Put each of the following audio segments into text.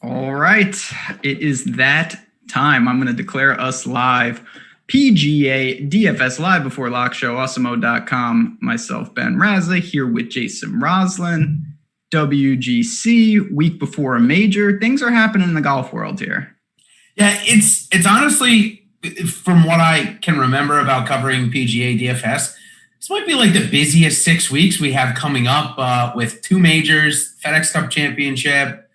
All right. It is that time. I'm going to declare us live. PGA DFS live before lock show, Awesemo.com. Myself, Bern Wiesberger, here with Jason Rouslin. WGC, week before a major. Things are happening in the golf world here. Yeah, it's honestly, from what I can remember about covering PGA DFS, this might be like the busiest 6 weeks we have coming up with two majors, FedEx Cup Championship,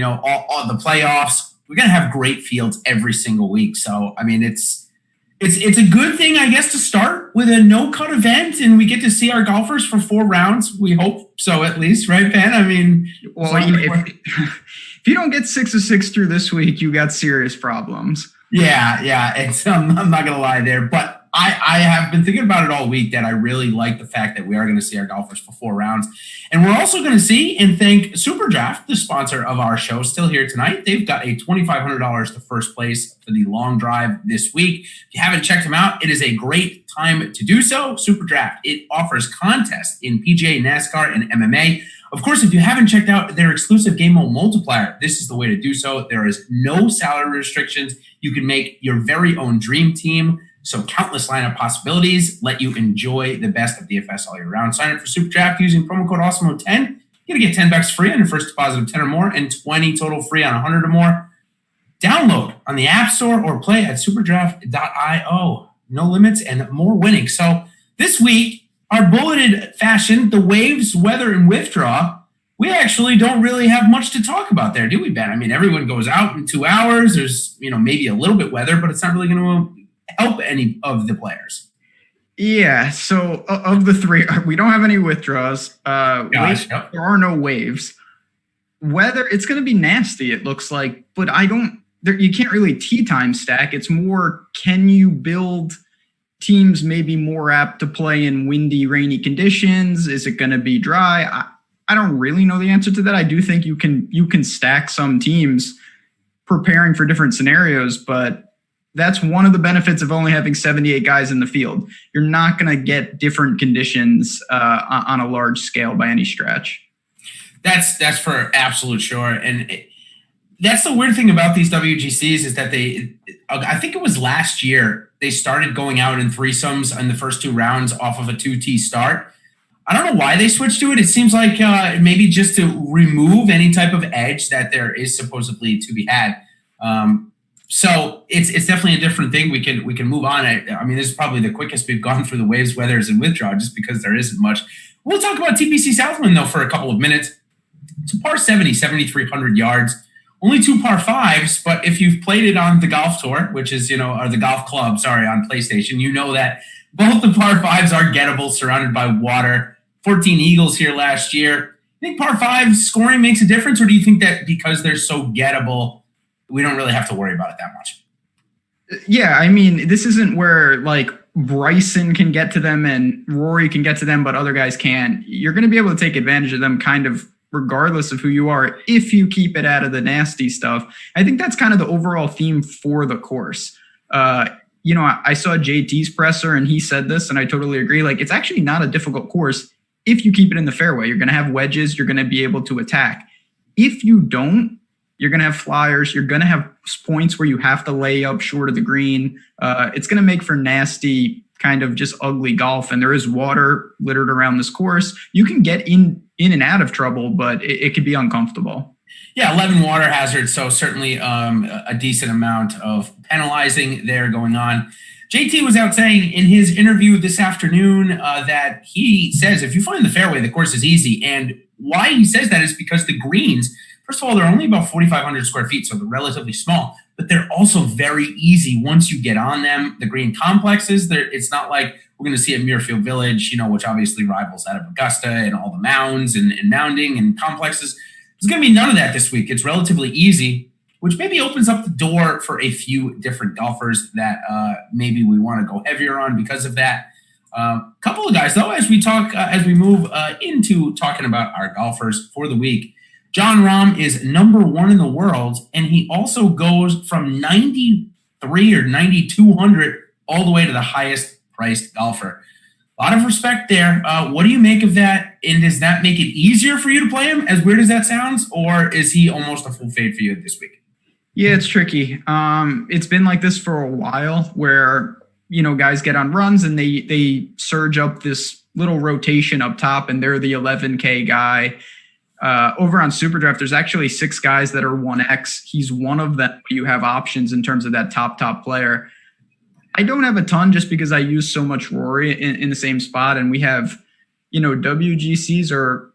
all the playoffs. We're going to have great fields every single week. So, I mean, it's a good thing, I guess, to start with a no-cut event, and we get to see our golfers for 4 rounds. We hope so, at least, right, Ben? I mean, well, if you don't get 6 of 6 through this week, you got serious problems. Yeah. I'm not going to lie there, but I have been thinking about it all week that I really like the fact that we are going to see our golfers for 4 rounds. And we're also going to see and thank SuperDraft, the sponsor of our show, still here tonight. They've got a $2,500 to first place for the long drive this week. If you haven't checked them out, it is a great time to do so. SuperDraft, it offers contests in PGA, NASCAR, and MMA. Of course, if you haven't checked out their exclusive game mode multiplier, this is the way to do so. There is no salary restrictions. You can make your very own dream team. So countless lineup possibilities let you enjoy the best of DFS all year round. Sign up for SuperDraft using promo code Awesemo10. You're going to get $10 free on your first deposit of 10 or more and 20 total free on 100 or more. Download on the App Store or play at superdraft.io. No limits and more winning. So this week, our bulleted fashion, the waves, weather, and withdraw, we actually don't really have much to talk about there, do we, Ben? I mean, everyone goes out in 2 hours. There's, maybe a little bit weather, but it's not really going to help any of the players. Yeah, so of the 3, we don't have any withdraws. Waves, yep. There are no waves. Weather, it's going to be nasty, it looks like, but you can't really tee time stack. It's more, can you build teams maybe more apt to play in windy, rainy conditions? Is it going to be dry? I don't really know the answer to that. I do think you can stack some teams preparing for different scenarios, but that's one of the benefits of only having 78 guys in the field. You're not going to get different conditions on a large scale by any stretch. That's for absolute sure. And that's the weird thing about these WGCs is that I think it was last year, they started going out in threesomes in the first 2 rounds off of a 2T start. I don't know why they switched to it. It seems like maybe just to remove any type of edge that there is supposedly to be had. So it's definitely a different thing. We can move on. I mean, this is probably the quickest we've gone through the waves, weathers, and withdraw just because there isn't much. We'll talk about TPC Southland, though, for a couple of minutes. It's a par 70, 7,300 yards. Only 2 par 5s, but if you've played it on the golf tour, which is, or the golf club, on PlayStation, you know that both the par 5s are gettable, surrounded by water. 14 eagles here last year. You think par 5 scoring makes a difference, or do you think that because they're so gettable, we don't really have to worry about it that much? Yeah, I mean, this isn't where like Bryson can get to them and Rory can get to them, but other guys can't. You're going to be able to take advantage of them kind of regardless of who you are if you keep it out of the nasty stuff. I think that's kind of the overall theme for the course. I saw JT's presser and he said this, and I totally agree. Like, it's actually not a difficult course if you keep it in the fairway. You're going to have wedges. You're going to be able to attack. If you don't, you're going to have flyers. You're going to have points where you have to lay up short of the green. It's going to make for nasty, kind of just ugly golf. And there is water littered around this course. You can get in and out of trouble, but it could be uncomfortable. Yeah, 11 water hazards, so certainly a decent amount of penalizing there going on. JT was out saying in his interview this afternoon that he says if you find the fairway, the course is easy. And why he says that is because the greens, first of all, they're only about 4,500 square feet, so they're relatively small, but they're also very easy once you get on them. The green complexes, it's not like we're going to see at Muirfield Village, which obviously rivals that of Augusta and all the mounds and mounding and complexes. There's going to be none of that this week. It's relatively easy, which maybe opens up the door for a few different golfers that maybe we want to go heavier on because of that. Couple of guys, though, as we move into talking about our golfers for the week. Jon Rahm is number 1 in the world, and he also goes from 93 or 9,200 all the way to the highest priced golfer. lot of respect there. What do you make of that? And does that make it easier for you to play him, as weird as that sounds? Or is he almost a full fade for you this week? Yeah, it's tricky. It's been like this for a while where, guys get on runs and they surge up this little rotation up top and they're the 11K guy. Over on SuperDraft, there's actually 6 guys that are 1X. He's one of them. You have options in terms of that top player. I don't have a ton just because I use so much Rory in the same spot. And we have, WGCs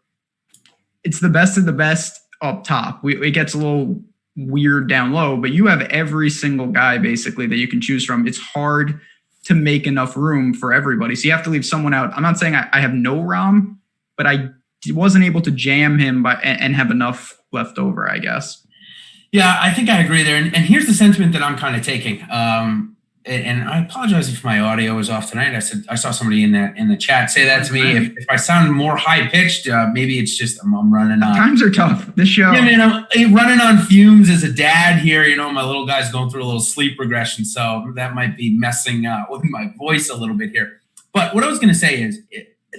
it's the best of the best up top. It gets a little weird down low, but you have every single guy basically that you can choose from. It's hard to make enough room for everybody. So you have to leave someone out. I'm not saying I have no Rom, but I wasn't able to jam him and have enough left over, I guess. Yeah, I think I agree there. And here's the sentiment that I'm kind of taking. And I apologize if my audio is off tonight. I saw somebody in the chat say that to me. If I sound more high pitched, maybe it's just I'm running on. Times are tough. This show. Yeah, man, I'm running on fumes as a dad here. My little guy's going through a little sleep regression, so that might be messing with my voice a little bit here. But what I was going to say is,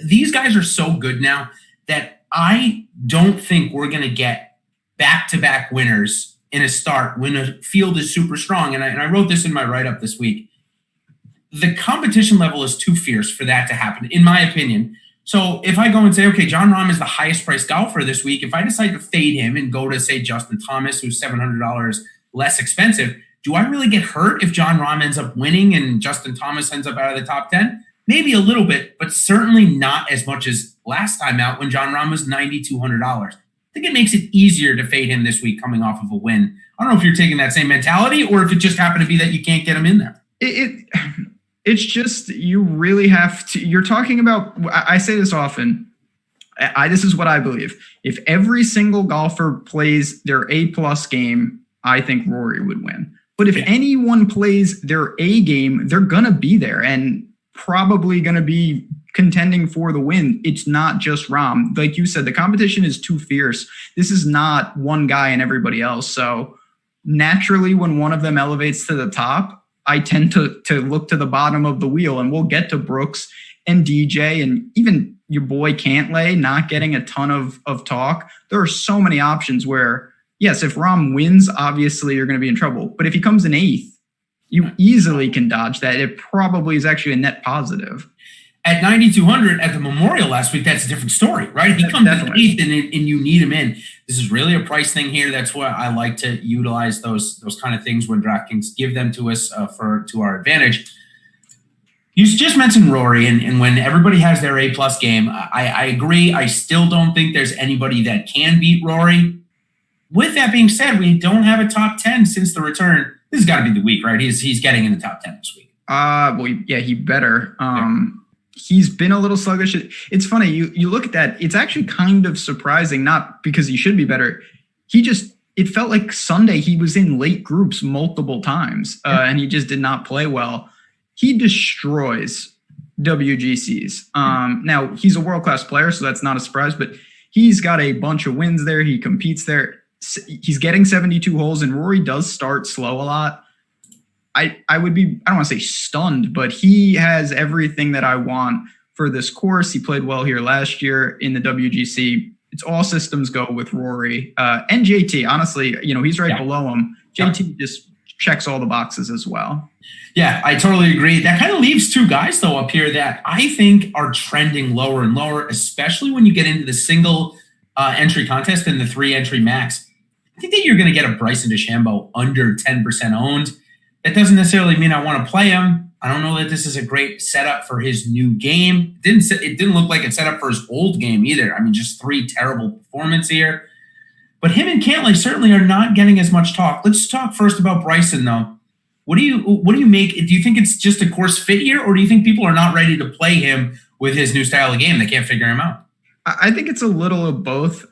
these guys are so good now that I don't think we're going to get back-to-back winners in a start when a field is super strong. And I wrote this in my write-up this week. The competition level is too fierce for that to happen, in my opinion. So if I go and say, okay, Jon Rahm is the highest priced golfer this week, if I decide to fade him and go to, say, Justin Thomas, who's $700 less expensive, do I really get hurt if Jon Rahm ends up winning and Justin Thomas ends up out of the top 10? Maybe a little bit, but certainly not as much as last time out when Jon Rahm was $9,200. I think it makes it easier to fade him this week coming off of a win. I don't know if you're taking that same mentality or if it just happened to be that you can't get him in there. It's just, you really have to, you're talking about, I say this often, this is what I believe. If every single golfer plays their A+ game, I think Rory would win. But if anyone plays their A game, they're going to be there and probably going to be contending for the win. It's not just Rahm. Like you said, the competition is too fierce. This is not one guy and everybody else. So naturally, when one of them elevates to the top, I tend to look to the bottom of the wheel, and we'll get to Brooks and DJ and even your boy Cantlay not getting a ton of talk. There are so many options where, yes, if Rahm wins, obviously you're going to be in trouble. But if he comes in 8th, you easily can dodge that. It probably is actually a net positive. At 9,200 at the Memorial last week, that's a different story, right? He comes in 8th and you need him in. This is really a price thing here. That's why I like to utilize those kind of things when DraftKings give them to us to our advantage. You just mentioned Rory, and when everybody has their A+ game, I agree. I still don't think there's anybody that can beat Rory. With that being said, we don't have a top 10 since the return. This has got to be the week, right? He's getting in the top 10 this week. Well, yeah, he better. He's been a little sluggish. It's funny. You look at that. It's actually kind of surprising, not because he should be better. It felt like Sunday he was in late groups multiple times, and he just did not play well. He destroys WGCs. Now, he's a world-class player, so that's not a surprise, but he's got a bunch of wins there. He competes there. He's getting 72 holes, and Rory does start slow a lot. I would be, I don't want to say stunned, but he has everything that I want for this course. He played well here last year in the WGC. It's all systems go with Rory. And JT, honestly, he's right below him. JT just checks all the boxes as well. Yeah, I totally agree. That kind of leaves 2 guys, though, up here that I think are trending lower and lower, especially when you get into the single entry contest and the 3-entry max. I think that you're going to get a Bryson DeChambeau under 10% owned. That doesn't necessarily mean I want to play him. I don't know that this is a great setup for his new game. It didn't look like it's set up for his old game either. I mean, just 3 terrible performances here. But him and Cantlay certainly are not getting as much talk. Let's talk first about Bryson, though. What do you make? Do you think it's just a course fit here, or do you think people are not ready to play him with his new style of game? They can't figure him out. I think it's a little of both.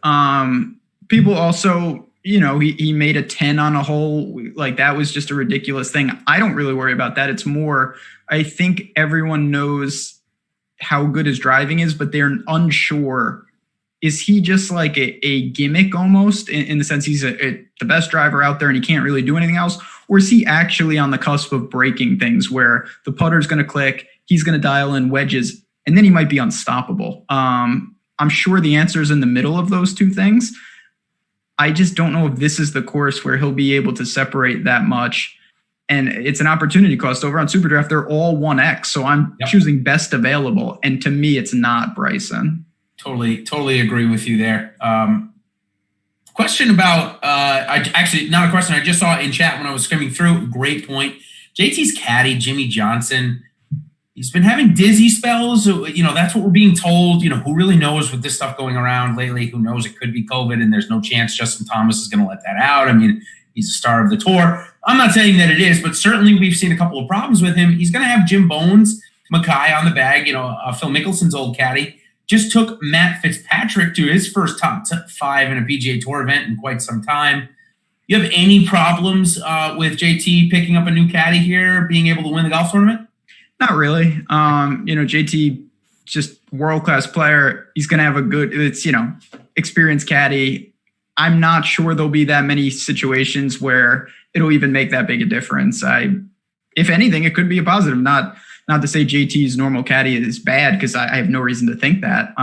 People also, he made a 10 on a hole. Like, that was just a ridiculous thing. I don't really worry about that. It's more, I think everyone knows how good his driving is, but they're unsure. Is he just like a gimmick almost in the sense he's the best driver out there and he can't really do anything else? Or is he actually on the cusp of breaking things where the putter's going to click, he's going to dial in wedges, and then he might be unstoppable. I'm sure the answer is in the middle of those two things. I just don't know if this is the course where he'll be able to separate that much. And it's an opportunity cost. Over on SuperDraft, they're all 1x. So I'm choosing best available. And to me, it's not Bryson. Totally agree with you there. Question about, actually not a question. I just saw it in chat when I was skimming through. Great point. JT's caddy, Jimmy Johnson, he's been having dizzy spells. That's what we're being told. Who really knows with this stuff going around lately? Who knows? It could be COVID, and there's no chance Justin Thomas is going to let that out. I mean, he's a star of the tour. I'm not saying that it is, but certainly we've seen a couple of problems with him. He's going to have Jim Bones, Mackay on the bag. Phil Mickelson's old caddy just took Matt Fitzpatrick to his first top 5 in a PGA Tour event in quite some time. You have any problems with JT picking up a new caddy here, being able to win the golf tournament? Not really. JT, just world-class player. He's going to have a good, experienced caddy. I'm not sure there'll be that many situations where it'll even make that big a difference. If anything, it could be a positive. Not to say JT's normal caddy is bad, because I have no reason to think that.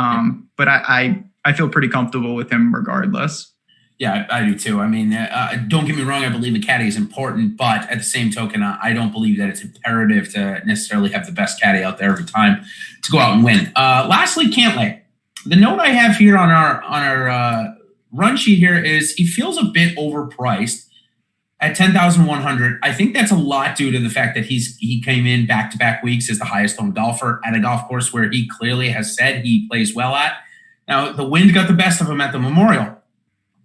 But I feel pretty comfortable with him regardless. Yeah, I do too. I mean, don't get me wrong. I believe the caddy is important, but at the same token, I don't believe that it's imperative to necessarily have the best caddy out there every time to go out and win. Lastly, Cantlay. The note I have here on our run sheet here is he feels a bit overpriced at 10,100. I think that's a lot due to the fact that he came in back-to-back weeks as the highest owned golfer at a golf course where he clearly has said he plays well at. Now, the wind got the best of him at the Memorial.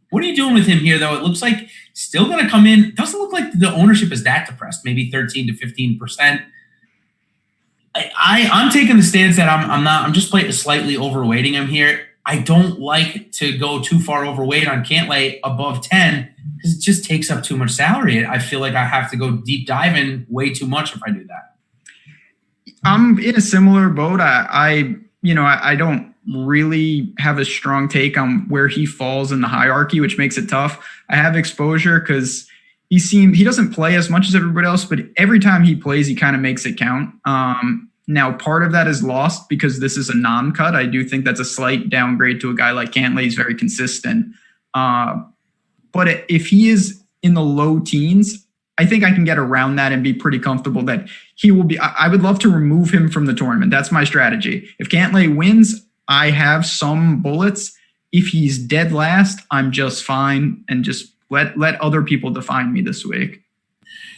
What are you doing with him here, though? It looks like still going to come in. It doesn't look like the ownership is that depressed, maybe 13 to 15%. I'm taking the stance that I'm just slightly overweighting him here. I don't like to go too far overweight on Cantlay above 10 because it just takes up too much salary. I feel like I have to go deep diving way too much if I do that. I'm in a similar boat. I don't really have a strong take on where he falls in the hierarchy, which makes it tough. I have exposure because he doesn't play as much as everybody else, but every time he plays, he kind of makes it count. Now, part of that is lost because this is a non-cut. I do think that's a slight downgrade to a guy like Cantlay. He's very consistent. But if he is in the low teens, I think I can get around that and be pretty comfortable that he will be. I would love to remove him from the tournament. That's my strategy. If Cantlay wins, I have some bullets. If he's dead last, I'm just fine, and just let other people define me this week.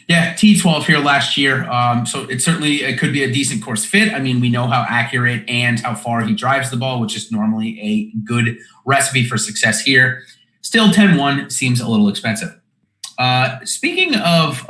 Yeah, T12 here last year. So it could be a decent course fit. I mean, we know how accurate and how far he drives the ball, which is normally a good recipe for success here. Still 10-1 seems a little expensive. Speaking of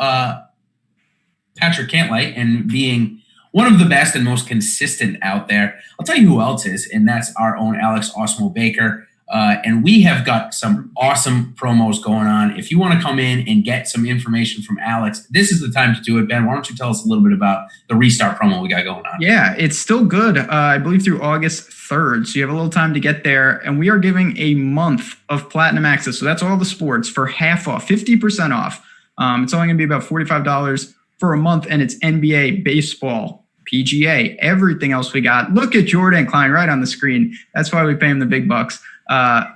Patrick Cantlay and being one of the best and most consistent out there, I'll tell you who else is, and that's our own Alex Awesemo Baker. And we have got some awesome promos going on. If you want to come in and get some information from Alex, this is the time to do it. Ben, why don't you tell us a little bit about the restart promo we got going on? Yeah, it's still good. I believe through August 3rd. So you have a little time to get there. And we are giving a month of platinum access. So that's all the sports for half off, 50% off. It's only going to be about $45 for a month. And it's NBA, baseball, PGA, everything else we got. Look at Jordan Klein right on the screen. That's why we pay him the big bucks.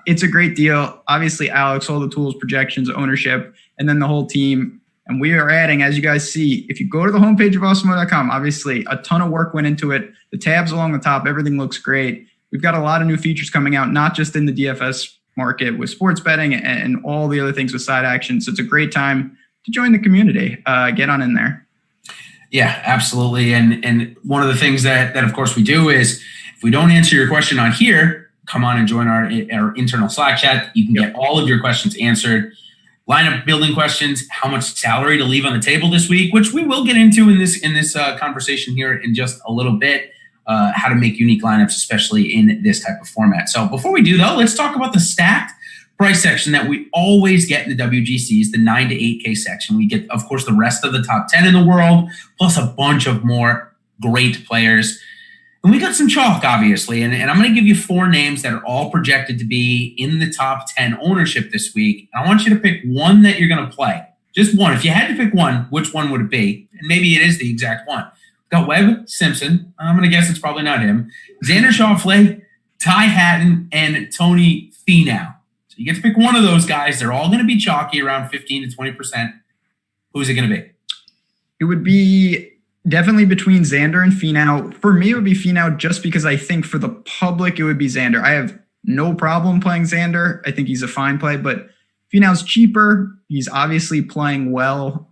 It's a great deal. Obviously, Alex, all the tools, projections, ownership, and then the whole team. And we are adding, as you guys see, if you go to the homepage of Awesemo.com, obviously a ton of work went into it. The tabs along the top, everything looks great. We've got a lot of new features coming out, not just in the DFS market with sports betting and all the other things with side action. So it's a great time to join the community. Get on in there. Yeah, absolutely. And one of the things that of course we do is if we don't answer your question on here, come on and join our internal Slack chat. You can get all of your questions answered. Lineup building questions, how much salary to leave on the table this week, which we will get into in this conversation here in just a little bit. How to make unique lineups, especially in this type of format. So before we do, though, let's talk about the stacked price section that we always get in the WGCs, the 9 to 8K section. We get, of course, the rest of the top 10 in the world, plus a bunch of more great players. And we got some chalk, obviously, and I'm going to give you 4 names that are all projected to be in the top 10 ownership this week. I want you to pick one that you're going to play. Just one. If you had to pick one, which one would it be? And maybe it is the exact one. Got Webb Simpson. I'm going to guess it's probably not him. Xander Schauffele, Ty Hatton, and Tony Finau. So you get to pick one of those guys. They're all going to be chalky, around 15 to 20%. Who's it going to be? It would be definitely between Xander and Finau. For me, it would be Finau just because I think for the public, it would be Xander. I have no problem playing Xander. I think he's a fine play, but Finau's cheaper. He's obviously playing well.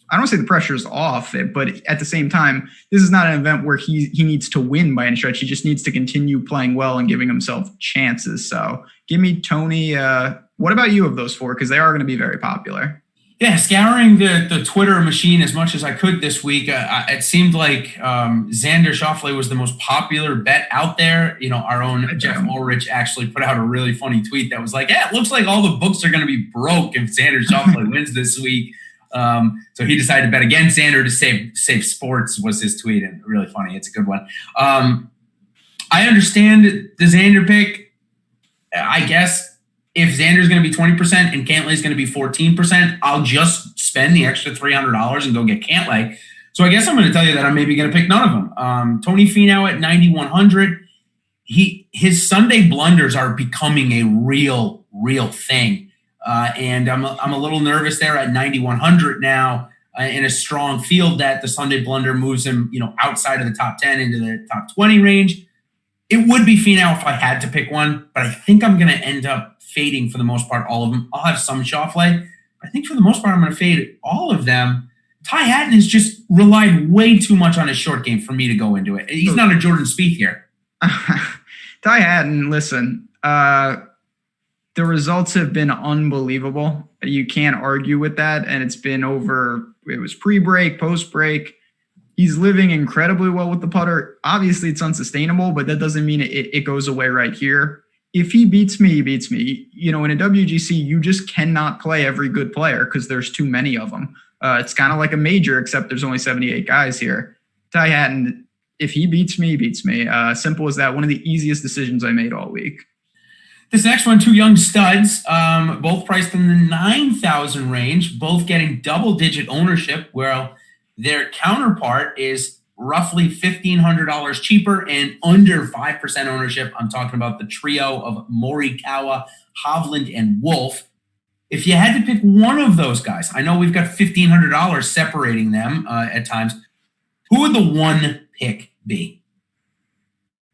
I don't say the pressure's off it, but at the same time, this is not an event where he needs to win by any stretch. He just needs to continue playing well and giving himself chances. So give me Tony. What about you of those four? Because they are going to be very popular. Yeah, scouring the Twitter machine as much as I could this week, it seemed like Xander Schauffele was the most popular bet out there. You know, our own Jeff Ulrich actually put out a really funny tweet that was like, yeah, it looks like all the books are going to be broke if Xander Schauffele wins this week. So he decided to bet against Xander to save sports was his tweet, and really funny. It's a good one. I understand the Xander pick. I guess if Xander's going to be 20% and Cantlay's going to be 14%, I'll just spend the extra $300 and go get Cantlay. So I guess I'm going to tell you that I'm maybe going to pick none of them. Tony Finau at 9,100. His Sunday blunders are becoming a real thing. And I'm a little nervous there at 9,100 now in a strong field that the Sunday blunder moves him, outside of the top 10 into the top 20 range. It would be Finau if I had to pick one, but I think I'm going to end up fading for the most part all of them. I'll have some Schauffele. I think for the most part I'm going to fade all of them. Ty Hatton has just relied way too much on his short game for me to go into it. He's not a Jordan Spieth here. Ty Hatton, listen, the results have been unbelievable. You can't argue with that. And it was pre-break, post-break. He's living incredibly well with the putter. Obviously, it's unsustainable, but that doesn't mean it goes away right here. If he beats me, he beats me. In a WGC, you just cannot play every good player because there's too many of them. It's kind of like a major, except there's only 78 guys here. Ty Hatton, if he beats me, he beats me. Simple as that. One of the easiest decisions I made all week. This next one, two young studs, both priced in the 9,000 range, both getting double-digit ownership, where their counterpart is roughly $1,500 cheaper and under 5% ownership. I'm talking about the trio of Morikawa, Hovland, and Wolff. If you had to pick one of those guys, I know we've got $1,500 separating them at times. Who would the one pick be?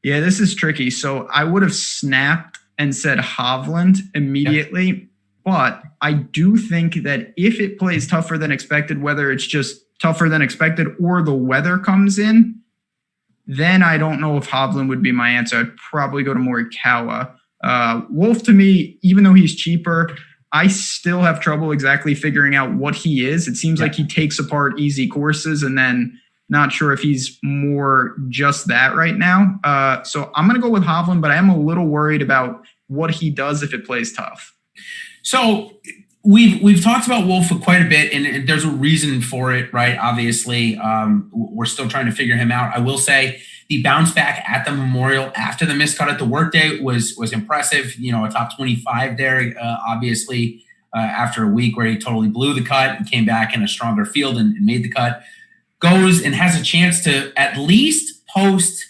Yeah, this is tricky. So I would have snapped and said Hovland immediately. Yep. But I do think that if it plays tougher than expected, whether it's just tougher than expected or the weather comes in, then I don't know if Hovland would be my answer. I'd probably go to Morikawa. Wolff, to me, even though he's cheaper, I still have trouble exactly figuring out what he is. It seems like he takes apart easy courses, and then not sure if he's more just that right now. So I'm going to go with Hovland, but I am a little worried about what he does if it plays tough. So we've talked about Wolff for quite a bit, and there's a reason for it, right? Obviously, we're still trying to figure him out. I will say the bounce back at the Memorial after the missed cut at the workday was impressive. A top 25 there, obviously, after a week where he totally blew the cut and came back in a stronger field and made the cut. Goes and has a chance to at least post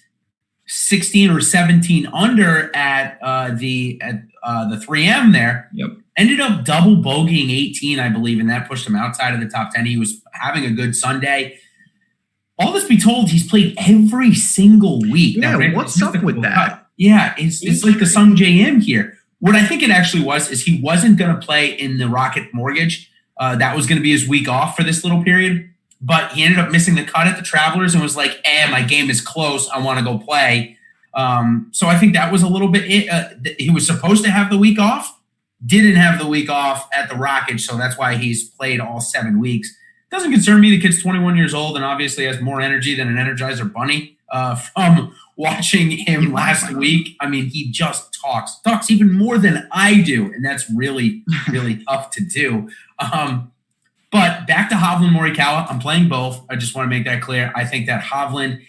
16 or 17 under at the 3M there. Yep. Ended up double bogeying 18, I believe, and that pushed him outside of the top 10. He was having a good Sunday. All this be told, he's played every single week. Yeah, now, what's up with that? Cut. Yeah, it's like the Sung JM here. What I think it actually was is he wasn't going to play in the Rocket Mortgage. That was going to be his week off for this little period. But he ended up missing the cut at the Travelers and was like, my game is close. I want to go play. So I think that was a little bit he was supposed to have the week off, didn't have the week off at the Rockets, so that's why he's played all 7 weeks. Doesn't concern me. The kid's 21 years old and obviously has more energy than an Energizer Bunny from watching him last week. I mean, he just talks even more than I do, and that's really, really tough to do. But back to Hovland, Morikawa. I'm playing both. I just want to make that clear. I think that Hovland,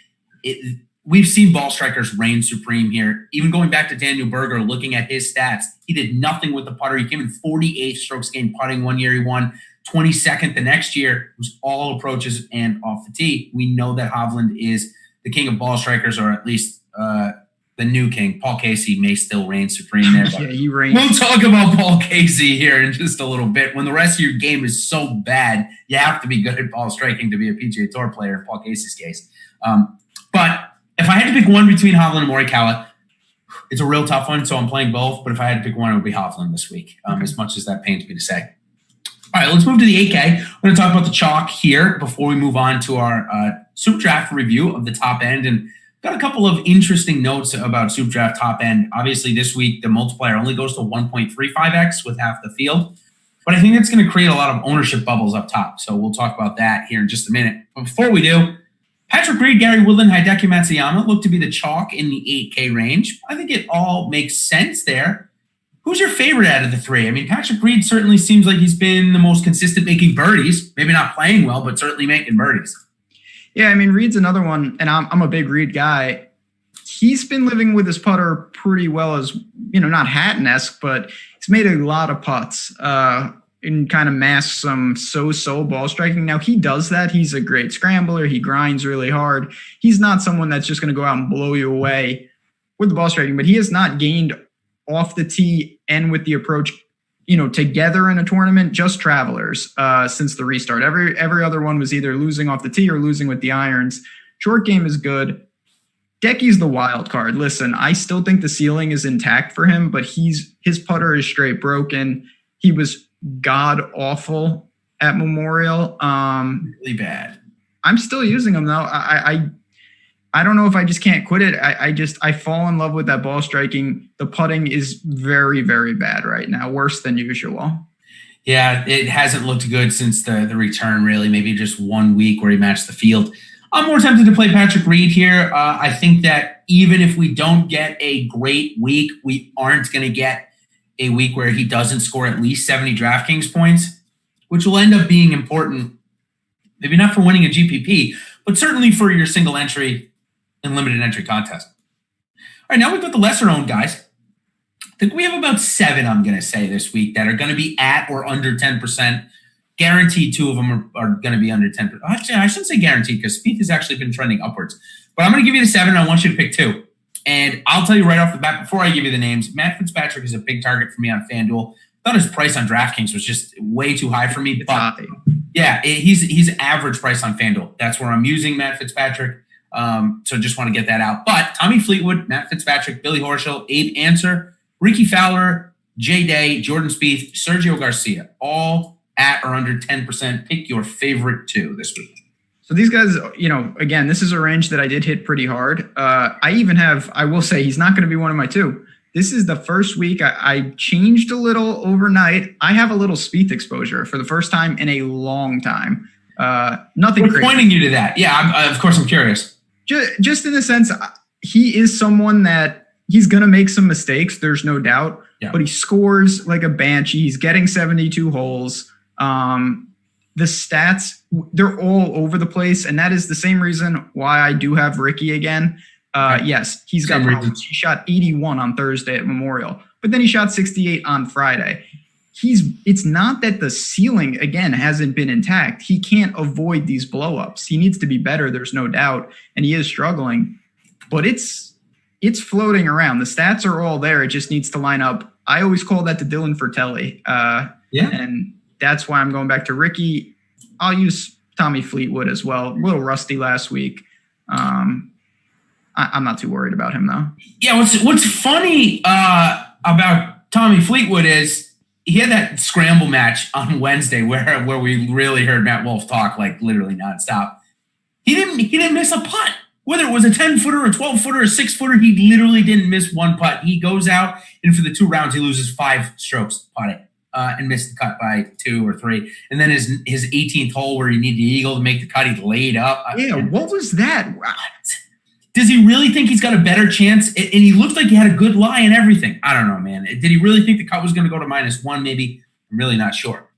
we've seen ball strikers reign supreme here. Even going back to Daniel Berger, looking at his stats, he did nothing with the putter. He came in 48 strokes gained putting one year. He won 22nd the next year. It was all approaches and off the tee. We know that Hovland is the king of ball strikers, or at least the new king. Paul Casey may still reign supreme there. Yeah, he reigns. We'll talk about Paul Casey here in just a little bit. When the rest of your game is so bad, you have to be good at ball striking to be a PGA Tour player in Paul Casey's case. But if I had to pick one between Hovland and Morikawa, it's a real tough one, so I'm playing both. But if I had to pick one, it would be Hovland this week, as much as that pains me to say. All right, let's move to the 8K. We're going to talk about the chalk here before we move on to our Super Draft review of the top end. And got a couple of interesting notes about Super Draft top end. Obviously, this week, the multiplier only goes to 1.35x with half the field. But I think that's going to create a lot of ownership bubbles up top. So we'll talk about that here in just a minute. But before we do, Patrick Reed, Gary Woodland, Hideki Matsuyama look to be the chalk in the 8K range. I think it all makes sense there. Who's your favorite out of the three? I mean, Patrick Reed certainly seems like he's been the most consistent making birdies. Maybe not playing well, but certainly making birdies. Yeah, I mean, Reed's another one, and I'm a big Reed guy. He's been living with his putter pretty well as, not Hatton-esque, but he's made a lot of putts and kind of masks some so-so ball striking. Now, he does that. He's a great scrambler. He grinds really hard. He's not someone that's just going to go out and blow you away with the ball striking, but he has not gained off the tee and with the approach, together in a tournament, just Travelers since the restart. Every other one was either losing off the tee or losing with the irons. Short game is good. Decky's the wild card. Listen, I still think the ceiling is intact for him, but his putter is straight broken. He was god awful at Memorial. Really bad. I'm still using him though. I don't know if I just can't quit it. I fall in love with that ball striking. The putting is very, very bad right now, worse than usual. Yeah, it hasn't looked good since the return, really. Maybe just 1 week where he matched the field. I'm more tempted to play Patrick Reed here. I think that even if we don't get a great week, we aren't going to get a week where he doesn't score at least 70 DraftKings points, which will end up being important, maybe not for winning a GPP, but certainly for your single entry and limited entry contest. All right, now we've got the lesser owned guys. I think we have about 7, I'm going to say, this week that are going to be at or under 10%. Guaranteed 2 of them are going to be under 10%. Actually, I shouldn't say guaranteed because Spieth has actually been trending upwards. But I'm going to give you the 7, and I want you to pick 2. And I'll tell you right off the bat, before I give you the names, Matt Fitzpatrick is a big target for me on FanDuel. I thought his price on DraftKings was just way too high for me. But yeah, he's average price on FanDuel. That's where I'm using Matt Fitzpatrick. So just want to get that out. But Tommy Fleetwood, Matt Fitzpatrick, Billy Horschel, Abe Ancer, Ricky Fowler, Jay Day, Jordan Spieth, Sergio Garcia, all at or under 10%. Pick your favorite 2 this week. So these guys, again, this is a range that I did hit pretty hard. I will say he's not going to be one of my 2. This is the first week I changed a little overnight. I have a little Spieth exposure for the first time in a long time. Nothing crazy. Pointing you to that. Yeah, of course I'm curious. Just in the sense, he is someone that he's going to make some mistakes. There's no doubt, but he scores like a banshee. He's getting 72 holes. The stats, they're all over the place. And that is the same reason why I do have Ricky again. Yes, he's got problems. He shot 81 on Thursday at Memorial, but then he shot 68 on Friday. It's not that the ceiling, again, hasn't been intact. He can't avoid these blowups. He needs to be better, there's no doubt, and he is struggling. But it's floating around. The stats are all there. It just needs to line up. I always call that the Dylan Fratelli. And that's why I'm going back to Ricky. I'll use Tommy Fleetwood as well. A little rusty last week. I'm not too worried about him, though. Yeah, what's funny about Tommy Fleetwood is he had that scramble match on Wednesday where we really heard Matt Wolff talk like literally nonstop. He didn't miss a putt. Whether it was a 10-footer, a 12-footer, a 6-footer, he literally didn't miss one putt. He goes out, and for the 2 rounds, he loses 5 strokes putting and missed the cut by 2 or 3. And then his 18th hole where he needed the eagle to make the cut, he laid up. What was that? What? Does he really think he's got a better chance? And he looked like he had a good lie and everything. I don't know, man. Did he really think the cut was going to go to -1? Maybe. I'm really not sure.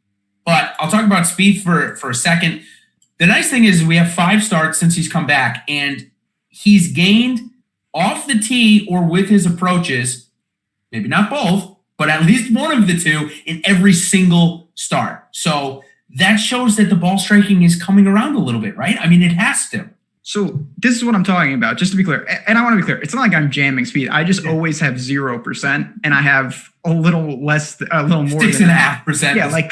But I'll talk about Spieth for a second. The nice thing is we have 5 starts since he's come back, and he's gained off the tee or with his approaches, maybe not both, but at least one of the 2 in every single start. So that shows that the ball striking is coming around a little bit, right? I mean, it has to. So this is what I'm talking about, just to be clear. And I want to be clear. It's not like I'm jamming Spieth. I just always have 0%, and I have a little more 6.5%. Yeah, like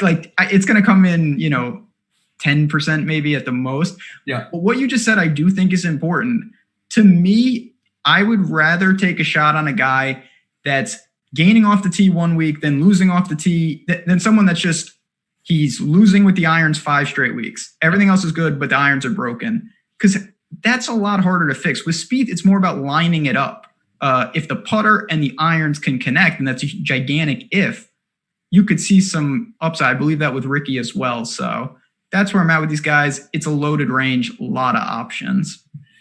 it's going to come in, 10% maybe at the most. Yeah. But what you just said, I do think is important. To me, I would rather take a shot on a guy that's gaining off the tee one week, then losing off the tee, than someone that's just, he's losing with the irons 5 straight weeks. Everything else is good, but the irons are broken. Because that's a lot harder to fix. With Spieth, it's more about lining it up. If the putter and the irons can connect, and that's a gigantic if, you could see some upside. I believe that with Ricky as well. So that's where I'm at with these guys. It's a loaded range, a lot of options.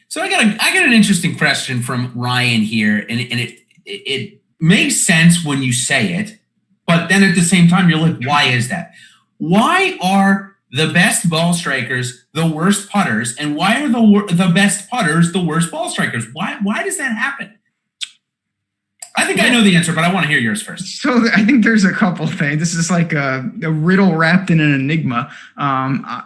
So I got an interesting question from Ryan here, and it makes sense when you say it, but then at the same time, you're like, why is that? Why are the best ball strikers the worst putters, and why are the best putters the worst ball strikers? Why does that happen? I think I know the answer, but I want to hear yours first. So I think there's a couple things. This is like a riddle wrapped in an enigma. I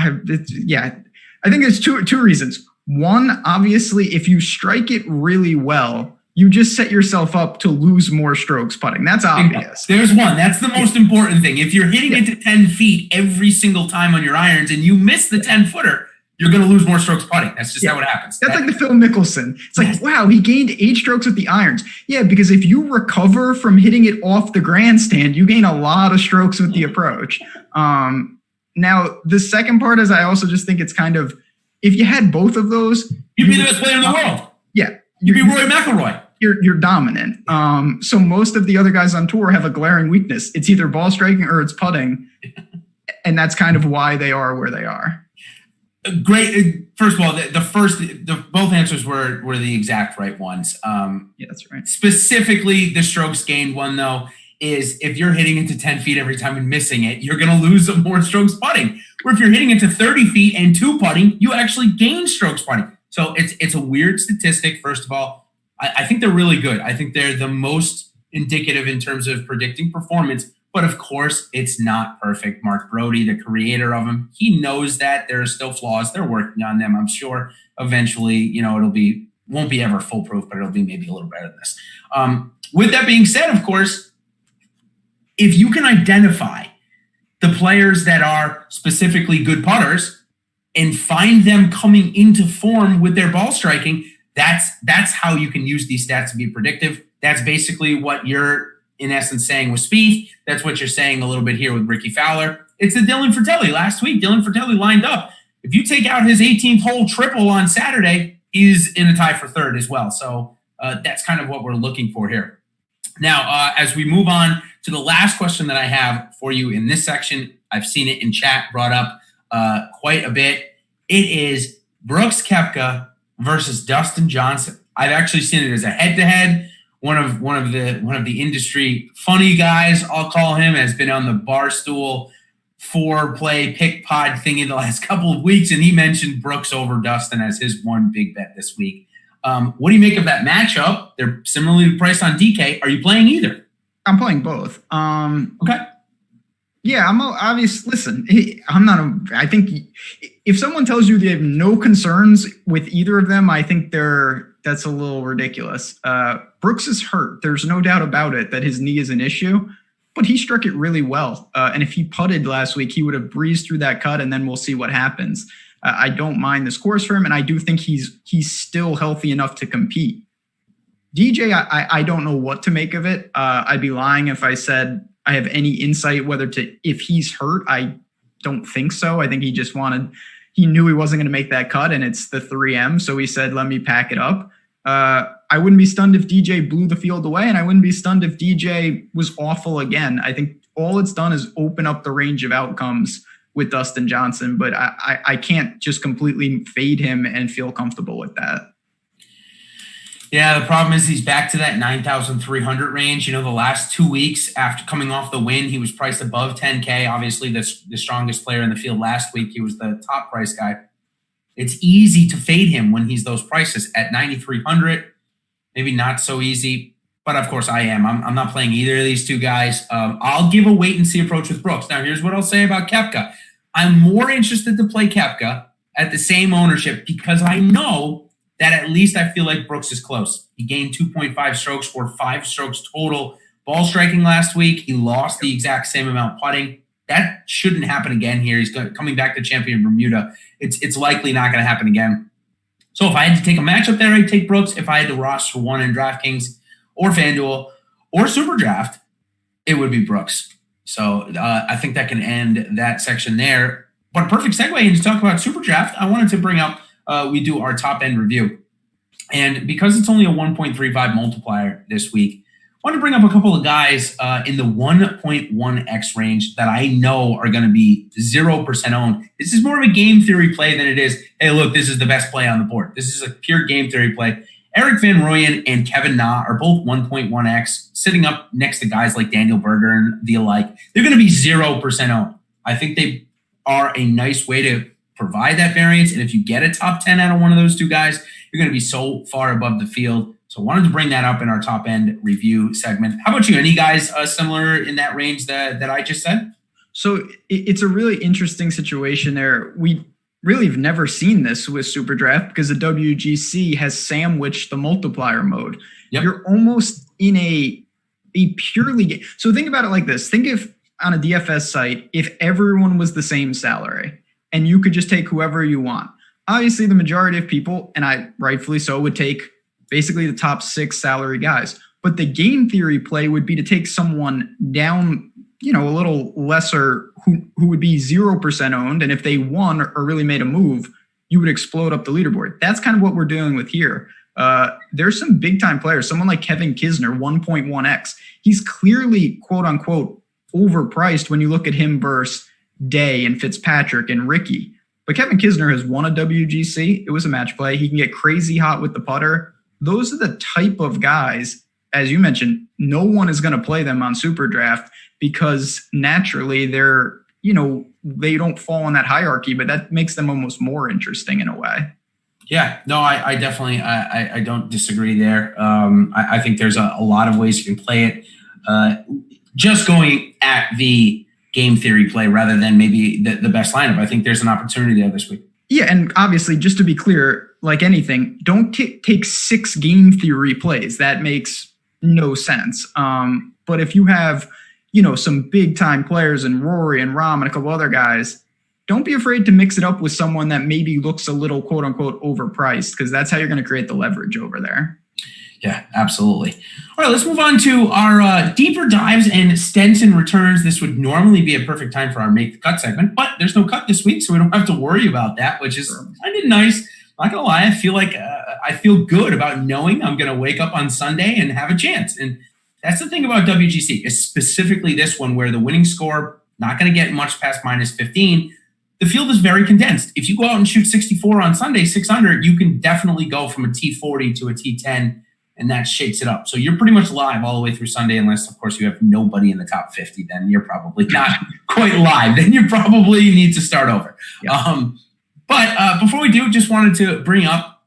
think there's two reasons. One, obviously, if you strike it really well, you just set yourself up to lose more strokes putting. That's obvious. There's one. That's the most important thing. If you're hitting it to 10 feet every single time on your irons and you miss the 10-footer, you're going to lose more strokes putting. That's just how it happens. That's like the Phil Mickelson. It's like, wow, he gained 8 strokes with the irons. Yeah, because if you recover from hitting it off the grandstand, you gain a lot of strokes with the approach. Now, the second part is I also just think it's kind of, if you had both of those, you'd be the best player in the world. Yeah. You'd be Roy McIlroy. You're dominant. So most of the other guys on tour have a glaring weakness. It's either ball striking or it's putting. And that's kind of why they are where they are. Great. First of all, both answers were the exact right ones. Yeah, that's right. Specifically, the strokes gained one, though, is if you're hitting into 10 feet every time and missing it, you're going to lose some more strokes putting. Or if you're hitting into 30 feet and 2 putting, you actually gain strokes putting. So it's a weird statistic, first of all. I think they're really good. I think they're the most indicative in terms of predicting performance. But of course, it's not perfect. Mark Brody, the creator of them, he knows that there are still flaws. They're working on them. I'm sure eventually, won't be ever foolproof, but it'll be maybe a little better than this. With that being said, of course, if you can identify the players that are specifically good putters and find them coming into form with their ball striking, that's how you can use these stats to be predictive. That's basically what you're, in essence, saying with Spieth. That's what you're saying a little bit here with Ricky Fowler. It's the Dylan Fratelli. Last week, Dylan Fratelli lined up. If you take out his 18th hole triple on Saturday, he's in a tie for third as well. So that's kind of what we're looking for here. Now, as we move on to the last question that I have for you in this section, I've seen it in chat brought up quite a bit. It is Brooks Kepka versus Dustin Johnson. I've actually seen it as a head-to-head. One of the industry funny guys, I'll call him, has been on the Barstool foreplay pick pod thing in the last couple of weeks, and he mentioned Brooks over Dustin as his one big bet this week. What do you make of that matchup? They're similarly priced on DK. Are you playing either? I'm playing both. Okay. Yeah, I'm obvious. Listen, I think if someone tells you they have no concerns with either of them, I think that's a little ridiculous. Brooks is hurt. There's no doubt about it that his knee is an issue, but he struck it really well. And if he putted last week, he would have breezed through that cut, and then we'll see what happens. I don't mind this course for him, and I do think he's still healthy enough to compete. DJ, I don't know what to make of it. I'd be lying if I said I have any insight if he's hurt. I don't think so. I think he knew he wasn't going to make that cut, and it's the 3M. So he said, let me pack it up. I wouldn't be stunned if DJ blew the field away, and I wouldn't be stunned if DJ was awful again. I think all it's done is open up the range of outcomes with Dustin Johnson, but I can't just completely fade him and feel comfortable with that. Yeah, the problem is he's back to that 9,300 range. The last 2 weeks after coming off the win, he was priced above 10K. Obviously, the strongest player in the field last week. He was the top price guy. It's easy to fade him when he's those prices at 9,300. Maybe not so easy. But of course I am. I'm not playing either of these two guys. I'll give a wait and see approach with Brooks. Now, here's what I'll say about Kepka. I'm more interested to play Kepka at the same ownership because I know that at least I feel like Brooks is close. He gained 2.5 strokes or 5 strokes total ball striking last week. He lost the exact same amount putting. That shouldn't happen again here. He's coming back to champion Bermuda. It's likely not going to happen again. So if I had to take a matchup there, I'd take Brooks. If I had to roster one in DraftKings or FanDuel or SuperDraft, it would be Brooks. So I think that can end that section there. But a perfect segue into talk about SuperDraft, I wanted to bring up, we do our top end review. And because it's only a 1.35 multiplier this week, I want to bring up a couple of guys in the 1.1x range that I know are going to be 0% owned. This is more of a game theory play than it is, hey, look, this is the best play on the board. This is a pure game theory play. Eric Van Rooyen and Kevin Na are both 1.1x, sitting up next to guys like Daniel Berger and the alike. They're going to be 0% owned. I think they are a nice way to provide that variance. And if you get a top 10 out of one of those two guys, you're going to be so far above the field. So I wanted to bring that up in our top end review segment. How about you? Any guys similar in that range that I just said? So it's a really interesting situation there. We really have never seen this with SuperDraft because the WGC has sandwiched the multiplier mode. Yep. You're almost in a purely – so think about it like this. Think if on a DFS site, if everyone was the same salary and you could just take whoever you want. Obviously, the majority of people, and I rightfully so, would take basically the top 6 salary guys. But the game theory play would be to take someone down, a little lesser who would be 0% owned. And if they won or really made a move, you would explode up the leaderboard. That's kind of what we're dealing with here. There's some big time players, someone like Kevin Kisner, 1.1x. He's clearly, quote unquote, overpriced when you look at him versus Day and Fitzpatrick and Ricky. But Kevin Kisner has won a WGC. It was a match play. He can get crazy hot with the putter. Those are the type of guys, as you mentioned, no one is going to play them on SuperDraft because naturally they're, they don't fall in that hierarchy, but that makes them almost more interesting in a way. Yeah, no, I definitely, I don't disagree there. I think there's a lot of ways you can play it. Just going at the game theory play rather than maybe the best lineup. I think there's an opportunity there this week. Yeah, and obviously, just to be clear, like anything, don't take 6 game theory plays. That makes no sense. But if you have, some big time players and Rory and Rahm and a couple other guys, don't be afraid to mix it up with someone that maybe looks a little quote unquote overpriced, because that's how you're going to create the leverage over there. Yeah, absolutely. All right, let's move on to our deeper dives and Stenson returns. This would normally be a perfect time for our Make the Cut segment, but there's no cut this week, so we don't have to worry about that, which is kind of nice. Not going to lie, I feel like I feel good about knowing I'm going to wake up on Sunday and have a chance. And that's the thing about WGC, is specifically this one where the winning score, not going to get much past minus 15. The field is very condensed. If you go out and shoot 64 on Sunday, 600, you can definitely go from a T40 to a T10, and that shakes it up. So you're pretty much live all the way through Sunday, unless, of course, you have nobody in the top 50. Then you're probably not quite live. Then you probably need to start over. Yeah. But before we do, just wanted to bring up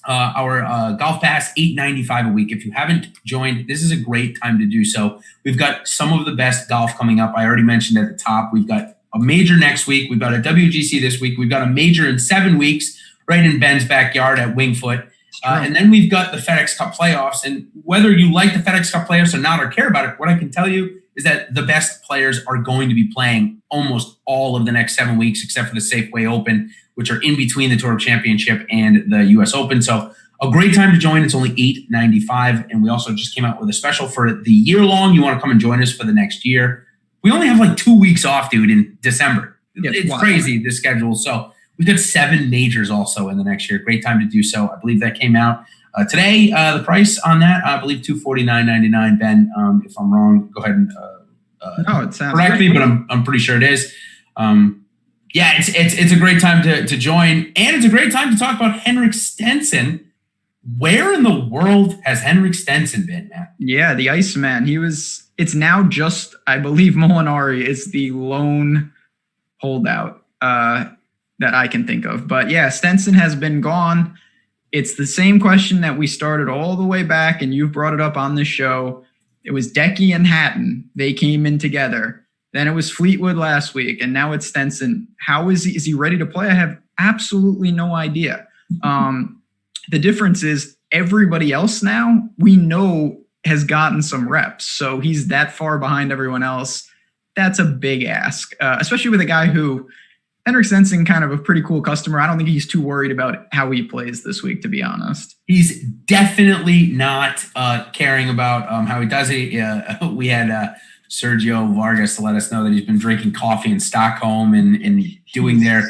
our Golf Pass $8.95 a week. If you haven't joined, this is a great time to do so. We've got some of the best golf coming up. I already mentioned at the top, we've got a major next week. We've got a WGC this week. We've got a major in 7 weeks right in Ben's backyard at Wingfoot. And then we've got the FedEx Cup playoffs. And whether you like the FedEx Cup playoffs or not or care about it, what I can tell you is that the best players are going to be playing almost all of the next 7 weeks, except for the Safeway Open, which are in between the Tour Championship and the U.S. Open. So a great time to join. It's only $8.95. And we also just came out with a special for the year long. You want to come and join us for the next year. We only have like 2 weeks off, dude, in December. Yeah, it's crazy, the schedule. So we've got 7 majors also in the next year. Great time to do so. I believe that came out today. The price on that, I believe $249.99. Ben, if I'm wrong, go ahead and no, it sounds correct me, but I'm pretty sure it is. Yeah, it's a great time to join, and it's a great time to talk about Henrik Stenson. Where in the world has Henrik Stenson been, man? Yeah, the Iceman. It's now just, I believe, Molinari is the lone holdout that I can think of. But yeah, Stenson has been gone. It's the same question that we started all the way back, and you've brought it up on this show. It was Decky and Hatton. They came in together. Then it was Fleetwood last week, and now it's Stenson. How is he? Is he ready to play? I have absolutely no idea. The difference is everybody else now we know has gotten some reps, so he's that far behind everyone else. That's a big ask, especially with a guy who, Henrik Stenson, kind of a pretty cool customer. I don't think he's too worried about how he plays this week, to be honest. He's definitely not caring about how he does it. We had Sergio Vargas to let us know that he's been drinking coffee in Stockholm and doing their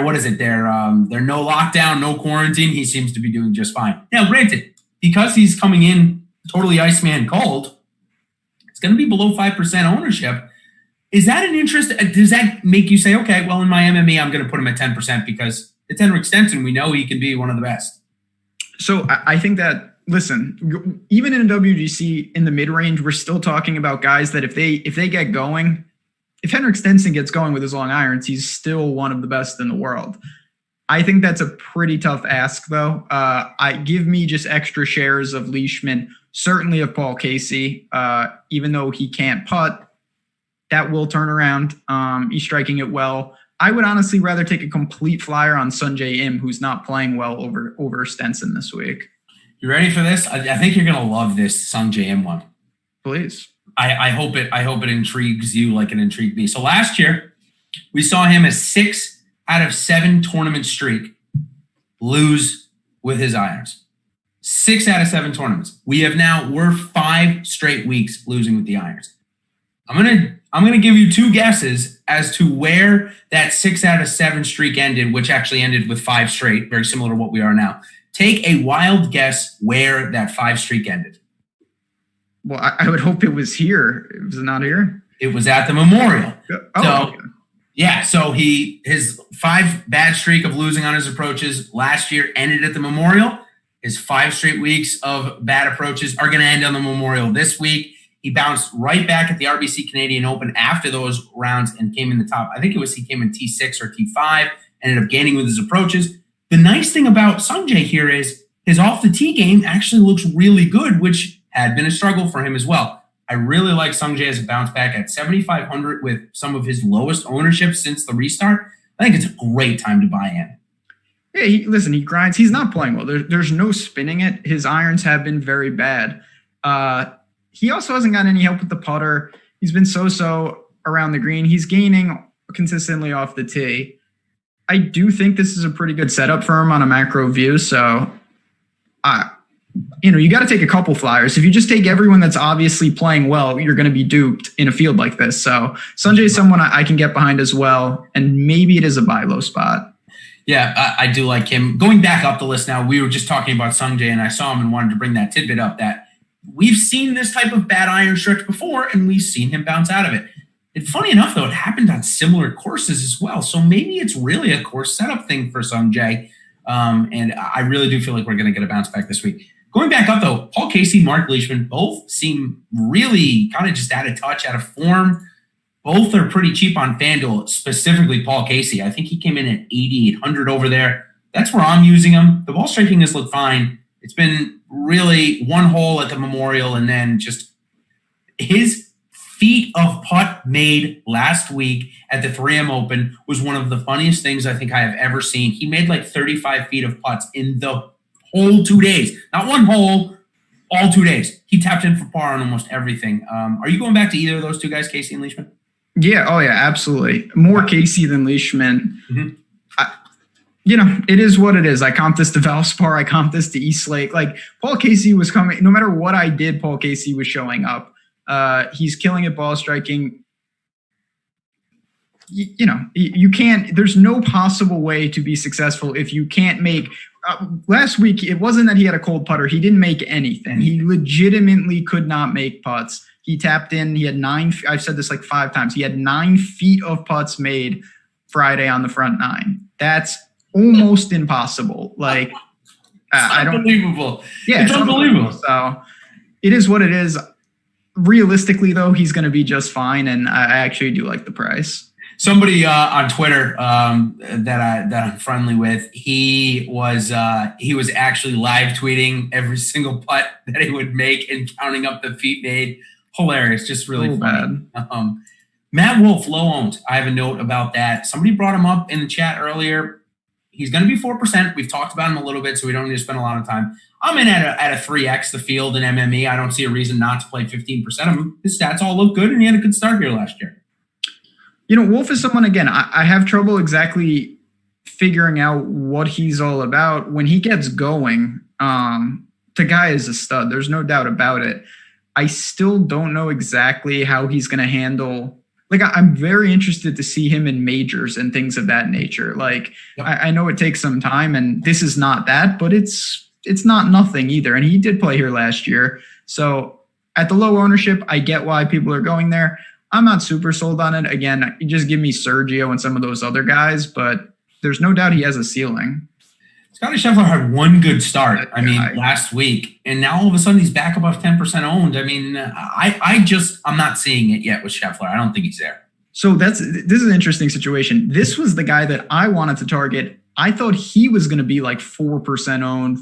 what is it? Their no lockdown, no quarantine. He seems to be doing just fine. Now, granted, because he's coming in totally Iceman cold, it's going to be below 5% ownership. Is that an interest? Does that make you say, okay, well, in my MME, I'm going to put him at 10% because it's Henrik Stenson. We know he can be one of the best. So I think that, listen, even in a WGC in the mid-range, we're still talking about guys that if they get going, if Henrik Stenson gets going with his long irons, he's still one of the best in the world. I think that's a pretty tough ask, though. I give me just extra shares of Leishman, certainly of Paul Casey, even though he can't putt. That will turn around. He's striking it well. I would honestly rather take a complete flyer on Sungjae Im, who's not playing well over Stenson this week. You ready for this? I think you're gonna love this Sungjae Im one. Please. I hope it intrigues you like it intrigued me. So last year we saw him a 6 out of 7 tournament streak lose with his irons. 6 out of 7 tournaments. We're 5 straight weeks losing with the irons. I'm gonna give you 2 guesses as to where that 6 out of 7 streak ended, which actually ended with 5 straight, very similar to what we are now. Take a wild guess where that 5 streak ended. Well, I would hope it was here. Was it not here? It was at the Memorial. Okay. Yeah, so his 5 bad streak of losing on his approaches last year ended at the Memorial. His 5 straight weeks of bad approaches are going to end on the Memorial this week. He bounced right back at the RBC Canadian Open after those rounds and came in the top. I think he came in T6 or T5, ended up gaining with his approaches. The nice thing about Sungjae here is his off the tee game actually looks really good, which had been a struggle for him as well. I really like Sungjae as a bounce back at 7,500 with some of his lowest ownership since the restart. I think it's a great time to buy in. Yeah, he grinds. He's not playing well. There's no spinning it. His irons have been very bad. He also hasn't got any help with the putter. He's been so-so around the green. He's gaining consistently off the tee. I do think this is a pretty good setup for him on a macro view. So, you got to take a couple flyers. If you just take everyone that's obviously playing well, you're going to be duped in a field like this. So Sungjae is someone I can get behind as well. And maybe it is a buy low spot. Yeah, I do like him. Going back up the list now, we were just talking about Sungjae, and I saw him and wanted to bring that tidbit up that we've seen this type of bad iron stretch before, and we've seen him bounce out of it. And funny enough, though, it happened on similar courses as well. So maybe it's really a course setup thing for Sungjae. And I really do feel like we're going to get a bounce back this week. Going back up, though, Paul Casey, Mark Leishman, both seem really kind of just out of touch, out of form. Both are pretty cheap on FanDuel, specifically Paul Casey. I think he came in at 8,800 over there. That's where I'm using him. The ball striking has looked fine. It's been really one hole at the Memorial, and then just his feet of putt made last week at the 3M Open was one of the funniest things I think I have ever seen. He made like 35 feet of putts in the whole 2 days. Not one hole, all 2 days. He tapped in for par on almost everything. Are you going back to either of those 2 guys, Casey and Leishman? Yeah. Oh, yeah, absolutely. More Casey than Leishman. Mm-hmm. It is what it is. I comp this to Valspar. I comp this to Eastlake. Like, Paul Casey was coming. No matter what I did, Paul Casey was showing up. He's killing it ball striking. You can't – there's no possible way to be successful if you can't make last week, it wasn't that he had a cold putter. He didn't make anything. He legitimately could not make putts. He tapped in. He had 9 – I've said this like 5 times. He had 9 feet of putts made Friday on the front 9. That's almost impossible. Like, I don't – unbelievable. Yeah, it's unbelievable. So it is what it is. Realistically, though, he's going to be just fine, and I actually do like the price. Somebody on Twitter that I'm friendly with, he was actually live tweeting every single putt that he would make and counting up the feet made. Hilarious, just really funny. Matt Wolf, low owned. I have a note about that. Somebody brought him up in the chat earlier. He's going to be 4%. We've talked about him a little bit, so we don't need to spend a lot of time. I'm in at a 3x the field in MME. I don't see a reason not to play 15% of him. His stats all look good, and he had a good start here last year. Wolf is someone, again, I have trouble exactly figuring out what he's all about. When he gets going, the guy is a stud. There's no doubt about it. I still don't know exactly how he's going to handle. I'm very interested to see him in majors and things of that nature. Yep. I know it takes some time, and this is not that, but it's not nothing either. And he did play here last year. So at the low ownership, I get why people are going there. I'm not super sold on it. Again, you just give me Sergio and some of those other guys, but there's no doubt he has a ceiling. Scotty Scheffler had one good start, last week, and now all of a sudden he's back above 10% owned. I'm not seeing it yet with Scheffler. I don't think he's there. So this is an interesting situation. This was the guy that I wanted to target. I thought he was going to be 4% owned.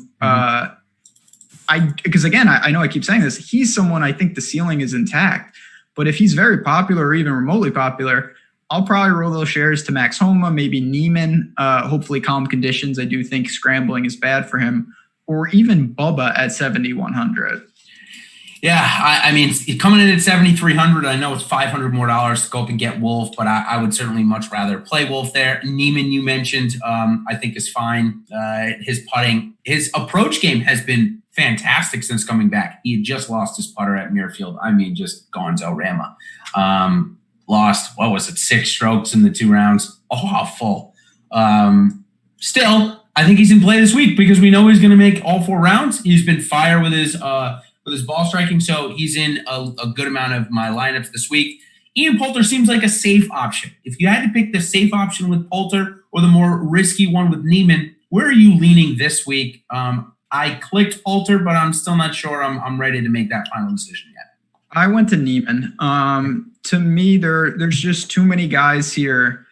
Because again, I know I keep saying this. He's someone I think the ceiling is intact. But if he's very popular or even remotely popular, I'll probably roll those shares to Max Homa, maybe Neiman, hopefully calm conditions. I do think scrambling is bad for him, or even Bubba at 7,100. Yeah, coming in at 7,300, I know it's $500 more to go up and get Wolf, but I would certainly much rather play Wolf there. Neiman, you mentioned, I think is fine. His putting, his approach game has been fantastic since coming back. He had just lost his putter at Muirfield. Just gonzo Rama. Lost, 6 strokes in the 2 rounds. Awful. Still, I think he's in play this week because we know he's going to make all 4 rounds. He's been fire with his ball striking, so he's in a good amount of my lineups this week. Ian Poulter seems like a safe option. If you had to pick the safe option with Poulter or the more risky one with Neiman, where are you leaning this week? I clicked Poulter, but I'm still not sure I'm ready to make that final decision yet. I went to Neiman. To me, there's just too many guys here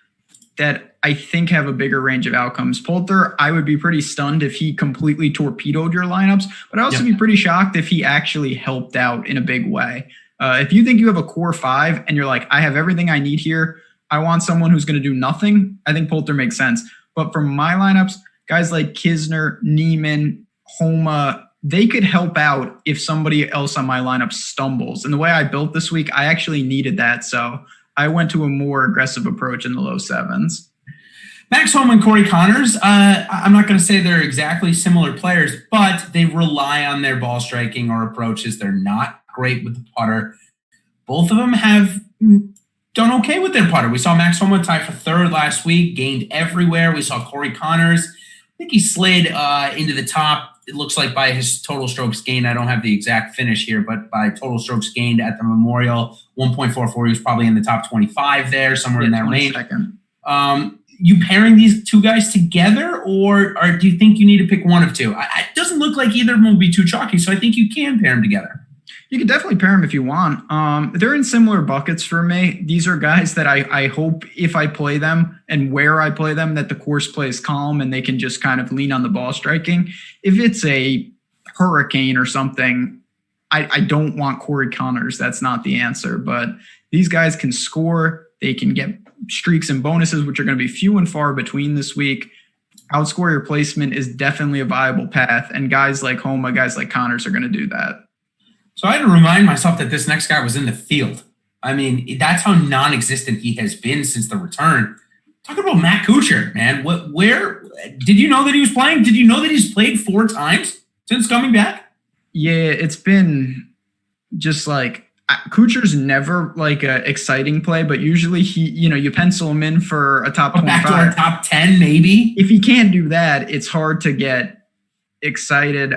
that I think have a bigger range of outcomes. Poulter, I would be pretty stunned if he completely torpedoed your lineups, but I'd also be pretty shocked if he actually helped out in a big way. If you think you have a core 5 and you're like, I have everything I need here, I want someone who's going to do nothing, I think Poulter makes sense. But for my lineups, guys like Kisner, Neiman, Homa, they could help out if somebody else on my lineup stumbles. And the way I built this week, I actually needed that. So I went to a more aggressive approach in the low 7s. Max Homa and Corey Connors, I'm not going to say they're exactly similar players, but they rely on their ball striking or approaches. They're not great with the putter. Both of them have done okay with their putter. We saw Max Homa tie for 3rd last week, gained everywhere. We saw Corey Connors. I think he slid into the top. It looks like by his total strokes gained, I don't have the exact finish here, but by total strokes gained at the Memorial, 1.44, he was probably in the top 25 there, somewhere in that range. You pairing these 2 guys together, or do you think you need to pick one of 2? It doesn't look like either of them will be too chalky, so I think you can pair them together. You can definitely pair them if you want. They're in similar buckets for me. These are guys that I hope if I play them and where I play them, that the course plays calm and they can just kind of lean on the ball striking. If it's a hurricane or something, I don't want Corey Connors. That's not the answer. But these guys can score. They can get streaks and bonuses, which are going to be few and far between this week. Outscore your placement is definitely a viable path. And guys like Homa, guys like Connors are going to do that. So I had to remind myself that this next guy was in the field. That's how non-existent he has been since the return. Talking about Matt Kucher, man. Where did you know that he was playing? Did you know that he's played 4 times since coming back? Yeah, it's been just Kucher's never an exciting play, but usually you pencil him in for a top 25. Back to a top 10, maybe. If he can't do that, it's hard to get excited.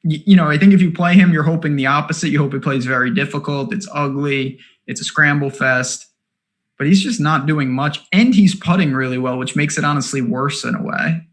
I think if you play him, you're hoping the opposite. You hope he plays very difficult. It's ugly. It's a scramble fest. But he's just not doing much. And he's putting really well, which makes it honestly worse in a way.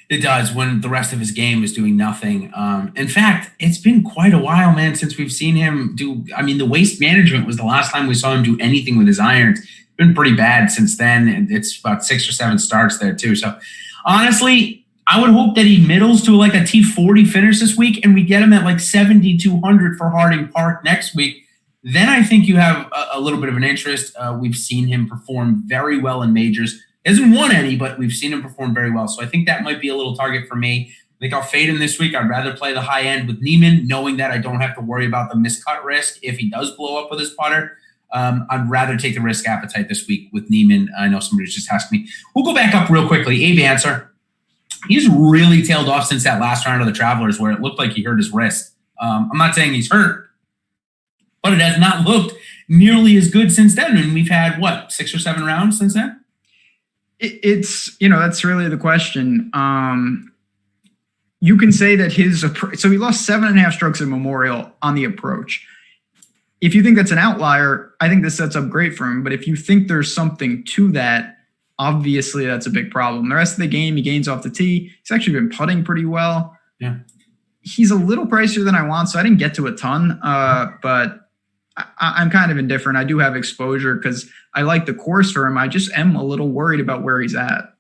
It does when the rest of his game is doing nothing. In fact, it's been quite a while, man, since we've seen him do. The waste management was the last time we saw him do anything with his irons. been pretty bad since then. And it's about 6 or 7 starts there too. So honestly, I would hope that he middles to like a T40 finish this week and we get him at like 7,200 for Harding Park next week. Then I think you have a little bit of an interest. We've seen him perform very well in majors. He hasn't won any, but we've seen him perform very well. So I think that might be a little target for me. I think I'll fade him this week. I'd rather play the high end with Neiman, knowing that I don't have to worry about the miscut risk if he does blow up with his putter. I'd rather take the risk appetite this week with Neiman. I know somebody just asked me. We'll go back up real quickly. Abe Answer. He's really tailed off since that last round of the Travelers where it looked like he hurt his wrist. I'm not saying he's hurt, but it has not looked nearly as good since then. And we've had, 6 or 7 rounds since then? It's, that's really the question. You can say that so he lost 7.5 strokes at Memorial on the approach. If you think that's an outlier, I think this sets up great for him. But if you think there's something to that, obviously that's a big problem. The rest of the game, he gains off the tee. He's actually been putting pretty well. Yeah. He's a little pricier than I want, so I didn't get to a ton. But I'm kind of indifferent. I do have exposure because I like the course for him. I just am a little worried about where he's at.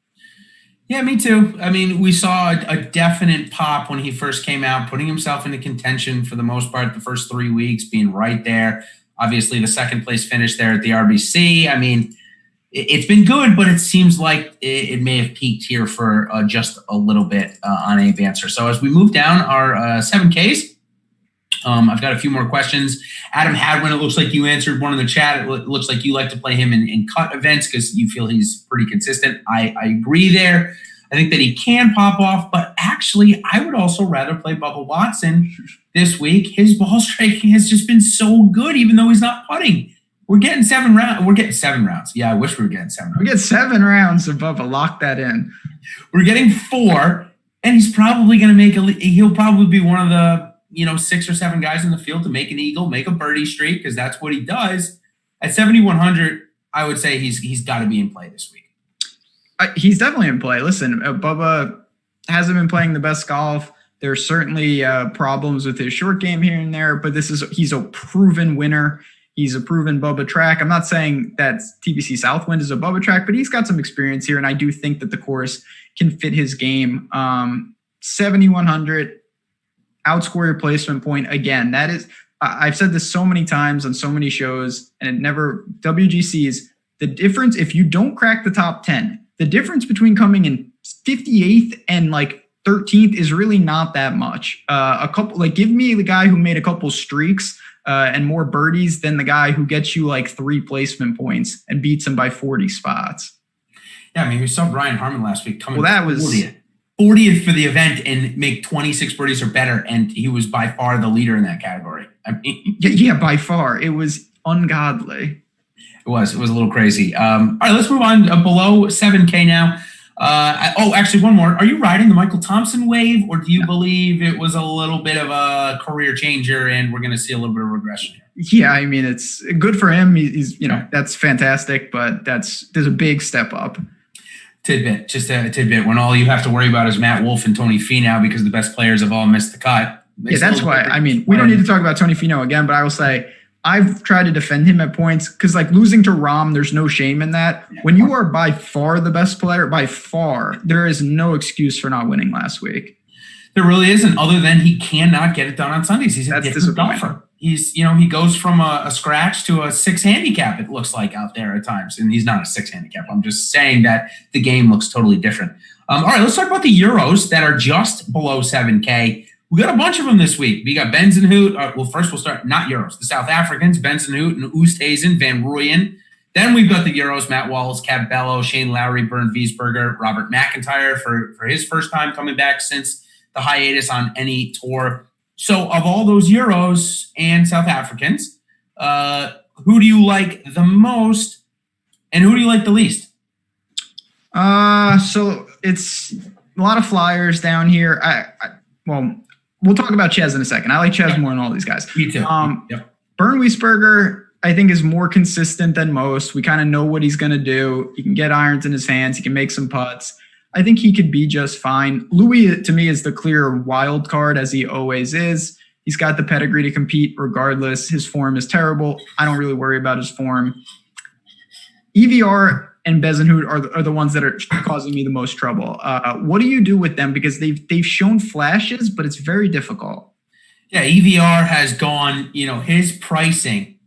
Yeah, me too. I mean, we saw a definite pop when he first came out, putting himself into contention for the most part the first 3 weeks, being right there. Obviously, the second place finish there at the RBC. I mean, it's been good, but it seems like it may have peaked here for just a little bit on Abe Answer. So as we move down our 7Ks, I've got a few more questions. Adam Hadwin, it looks like you answered one in the chat. It looks like you like to play him in cut events because you feel he's pretty consistent. I agree there. I think that he can pop off, but actually I would also rather play Bubba Watson this week. His ball striking has just been so good, even though he's not putting. We're getting 7 rounds. We're getting 7 rounds. Yeah, I wish we were getting 7 rounds. We get 7 rounds of Bubba. Lock that in. We're getting 4, and he's probably going to he'll probably be one of the 6 or 7 guys in the field to make an eagle, make a birdie streak, because that's what he does. At 7,100, I would say he's got to be in play this week. He's definitely in play. Listen, Bubba hasn't been playing the best golf. There's certainly problems with his short game here and there, but he's a proven winner. He's a proven Bubba track. I'm not saying that TPC Southwind is a Bubba track, but he's got some experience here, and I do think that the course can fit his game. 7,100. Outscore your placement point. Again, that is, I've said this so many times on so many shows, and it never, WGCs, the difference, if you don't crack the top 10, the difference between coming in 58th and like 13th is really not that much. Give me the guy who made a couple streaks and more birdies than the guy who gets you like 3 placement points and beats him by 40 spots. Yeah, I mean, we saw Brian Harmon last week coming. Well, that was 40th for the event and make 26 birdies or better, and he was by far the leader in that category. I mean, yeah, by far. It was ungodly. It was a little crazy. All right, let's move on below 7K now. Actually, one more. Are you riding the Michael Thompson wave, or do you believe it was a little bit of a career changer and we're going to see a little bit of regression here? Yeah, I mean, it's good for him. He's that's fantastic, but there's a big step up. Just a tidbit. When all you have to worry about is Matt Wolff and Tony Finau because the best players have all missed the cut. Yeah, that's why. I mean, we don't need to talk about Tony Finau again, but I will say I've tried to defend him at points because, like, losing to Rahm, there's no shame in that. When you are by far the best player, by far, there is no excuse for not winning last week. There really isn't, other than he cannot get it done on Sundays. He's a different golfer. He goes from a scratch to a 6 handicap, it looks like, out there at times. And he's not a 6 handicap. I'm just saying that the game looks totally different. All right, let's talk about the Euros that are just below 7K. We got a bunch of them this week. We got Benzenhout. First we'll start, not Euros, the South Africans, Benzenhout and Oosthuizen, Van Rooyen. Then we've got the Euros, Matt Wallace, Cabello, Shane Lowry, Bern Wiesberger, Robert McIntyre for his first time coming back since the hiatus on any tour. So of all those Euros and South Africans, who do you like the most and who do you like the least? So it's a lot of flyers down here. We'll talk about Ches in a second. I like Ches more than all these guys. Me too. Bern Wiesberger, I think, is more consistent than most. We kind of know what he's going to do. He can get irons in his hands. He can make some putts. I think he could be just fine. Louis, to me, is the clear wild card, as he always is. He's got the pedigree to compete regardless. His form is terrible. I don't really worry about his form. EVR and Bezenhout are the ones that are causing me the most trouble. What do you do with them? Because they've shown flashes, but it's very difficult. Yeah, EVR has gone, his pricing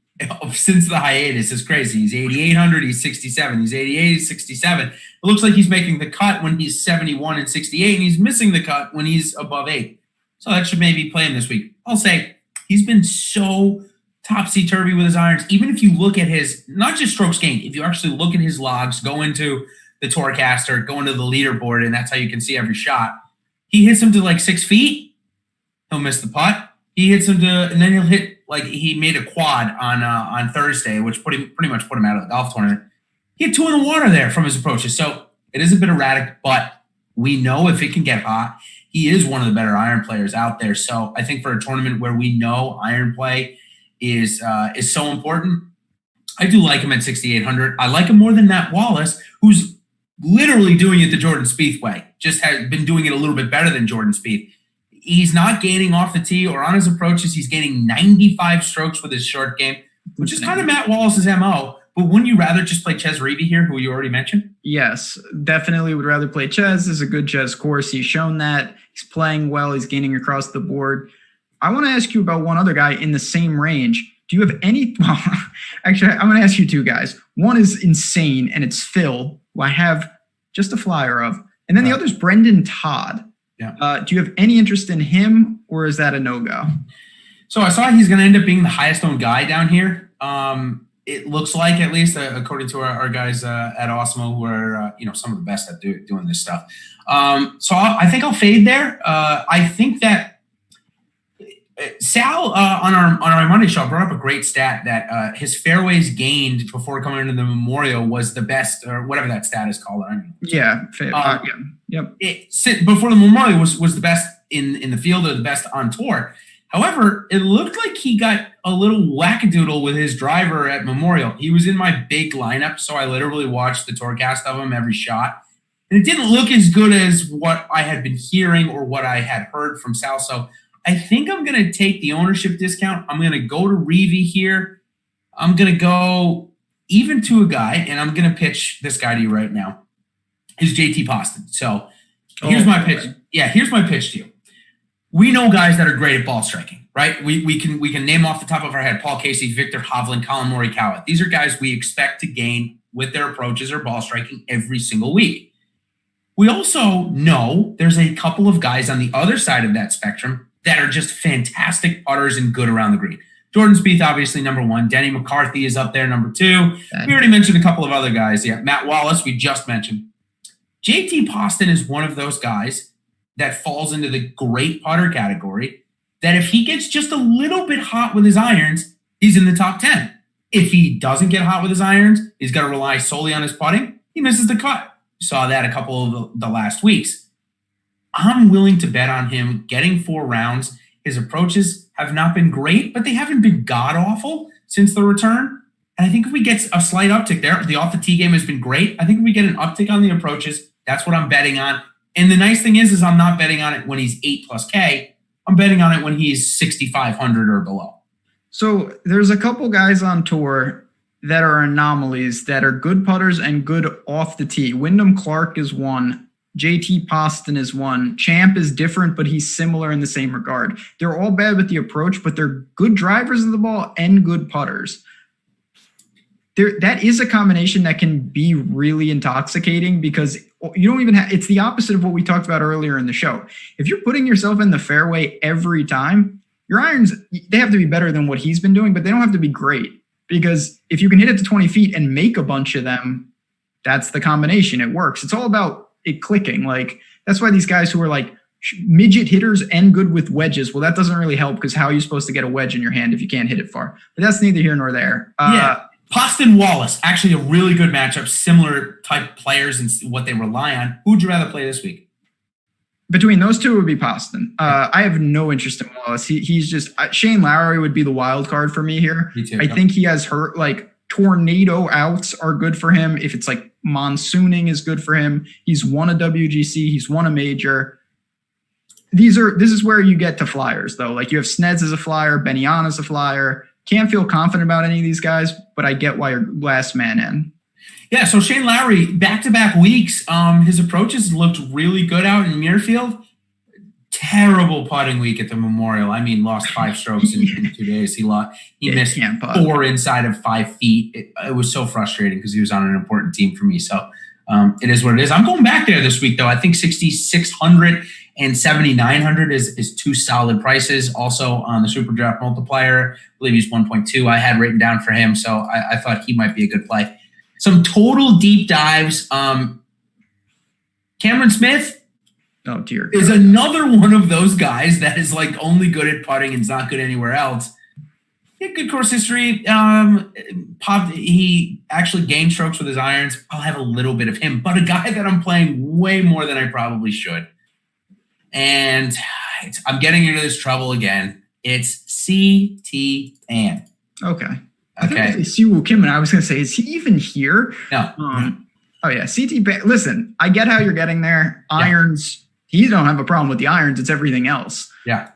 since the hiatus is crazy. He's 8,800, he's 67. He's 88, he's 67. It looks like he's making the cut when he's 71 and 68, and he's missing the cut when he's above 8. So that should maybe play him this week. I'll say he's been so topsy-turvy with his irons. Even if you look at his, not just strokes gained, if you actually look at his logs, go into the Tourcaster, go into the leaderboard, and that's how you can see every shot. He hits him to like 6 feet, he'll miss the putt. He hits him to, and then he'll hit, like he made a quad on Thursday, which pretty much put him out of the golf tournament. He had 2 in the water there from his approaches. So it is a bit erratic, but we know if it can get hot, he is one of the better iron players out there. So I think for a tournament where we know iron play is so important, I do like him at 6,800. I like him more than Matt Wallace, who's literally doing it the Jordan Spieth way. Just has been doing it a little bit better than Jordan Spieth. He's not gaining off the tee or on his approaches. He's gaining 95 strokes with his short game, which is kind of Matt Wallace's MO. But wouldn't you rather just play Ches Reavie here, who you already mentioned? Yes, definitely would rather play Ches. This is a good Ches course. He's shown that. He's playing well. He's gaining across the board. I want to ask you about one other guy in the same range. Do you have any – well, actually, I'm going to ask you two guys. One is insane, and it's Phil, who I have just a flyer of. And then the other is Brendan Todd. Yeah. Do you have any interest in him, or is that a no-go? So I saw he's going to end up being the highest-owned guy down here. It looks like, at least according to our guys at Awesemo, who are some of the best at doing this stuff. So I think I'll fade there. I think that Sal on our Monday show brought up a great stat that his fairways gained before coming into the Memorial was the best, or whatever that stat is called. I don't know. Yeah. Yep. Before the Memorial was the best in the field, or the best on tour. However, it looked like he got a little wackadoodle with his driver at Memorial. He was in my big lineup, so I literally watched the Tourcast of him every shot. And it didn't look as good as what I had been hearing or what I had heard from Sal. So I think I'm going to take the ownership discount. I'm going to go to Reavie here. I'm going to go even to a guy, and I'm going to pitch this guy to you right now. Is JT Poston. So here's my pitch. Yeah, here's my pitch to you. We know guys that are great at ball striking, right? We can name off the top of our head Paul Casey, Victor Hovland, Colin Morikawa. These are guys we expect to gain with their approaches or ball striking every single week. We also know there's a couple of guys on the other side of that spectrum that are just fantastic putters and good around the green. Jordan Spieth, obviously, number 1. Denny McCarthy is up there, number 2. We already mentioned a couple of other guys. Yeah, Matt Wallace, we just mentioned. JT Poston is one of those guys that falls into the great putter category, that if he gets just a little bit hot with his irons, he's in the top 10. If he doesn't get hot with his irons, he's got to rely solely on his putting, he misses the cut. Saw that a couple of the last weeks. I'm willing to bet on him getting 4 rounds. His approaches have not been great, but they haven't been god-awful since the return. And I think if we get a slight uptick there, the off-the-tee game has been great. I think if we get an uptick on the approaches, that's what I'm betting on. And the nice thing is I'm not betting on it when he's 8+K. I'm betting on it when he's 6,500 or below. So there's a couple guys on tour that are anomalies, that are good putters and good off the tee. Wyndham Clark is one. JT Poston is one. Champ is different, but he's similar in the same regard. They're all bad with the approach, but they're good drivers of the ball and good putters. That is a combination that can be really intoxicating, because you don't even have, it's the opposite of what we talked about earlier in the show. If you're putting yourself in the fairway every time, your irons, they have to be better than what he's been doing, but they don't have to be great, because if you can hit it to 20 feet and make a bunch of them, that's the combination. It works. It's all about it clicking. Like, that's why these guys who are like midget hitters and good with wedges, well, that doesn't really help, because how are you supposed to get a wedge in your hand if you can't hit it far? But that's neither here nor there. Poston Wallace, actually a really good matchup, similar type players and what they rely on. Who would you rather play this week? Between those two, it would be Poston. I have no interest in Wallace. He's just Shane Lowry would be the wild card for me here. Me too, I think he has hurt, like tornado outs are good for him. If it's like monsooning is good for him. He's won a WGC. He's won a major. This is where you get to flyers though. Like you have Sneds as a flyer, Benyon as a flyer. Can't feel confident about any of these guys, but I get why you're last man in. Yeah, so Shane Lowry, back-to-back weeks, his approaches looked really good out in Muirfield. Terrible putting week at the Memorial. I mean, lost 5 strokes in 2 days. He missed 4 inside of 5 feet. It was so frustrating because he was on an important team for me. So it is what it is. I'm going back there this week, though. I think 6,600 and 7,900 is 2 solid prices. Also on the Super Draft multiplier, I believe he's 1.2. I had written down for him, so I thought he might be a good play. Some total deep dives. Cameron Smith. Oh, dear God. Is another one of those guys that is like only good at putting and is not good anywhere else. He had good course history. He actually gained strokes with his irons. I'll have a little bit of him, but a guy that I'm playing way more than I probably should. And I'm getting into this trouble again. It's CT Pan. Okay. I think it's Siwoo Kim, and I was going to say, is he even here? No. Oh, yeah. CT Pan. Listen, I get how you're getting there. Irons. He don't have a problem with the irons. It's everything else. Yeah.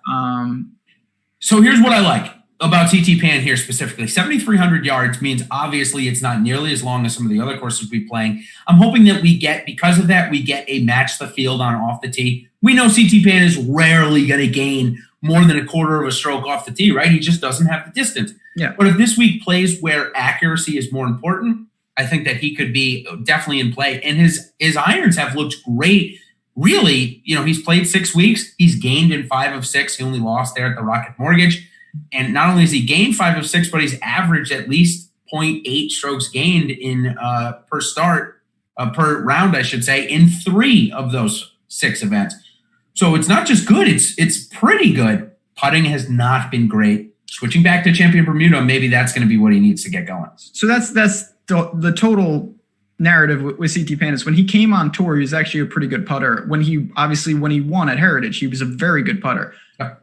So here's what I like about CT Pan here specifically. 7,300 yards means obviously it's not nearly as long as some of the other courses we're playing. I'm hoping that because of that, we get a match the field on off the tee. We know CT Pan is rarely going to gain more than a quarter of a stroke off the tee, right? He just doesn't have the distance. Yeah. But if this week plays where accuracy is more important, I think that he could be definitely in play. And his irons have looked great. Really, he's played 6 weeks. He's gained in 5 of 6. He only lost there at the Rocket Mortgage. And not only has he gained 5 of 6, but he's averaged at least 0.8 strokes gained in per round, I should say, in 3 of those 6 events. So it's not just good, it's pretty good. Putting has not been great. Switching back to Champion Bermuda, maybe that's going to be what he needs to get going. So that's the total narrative with CT Pan is when he came on tour, he was actually a pretty good putter. When he won at Heritage, he was a very good putter. Yeah.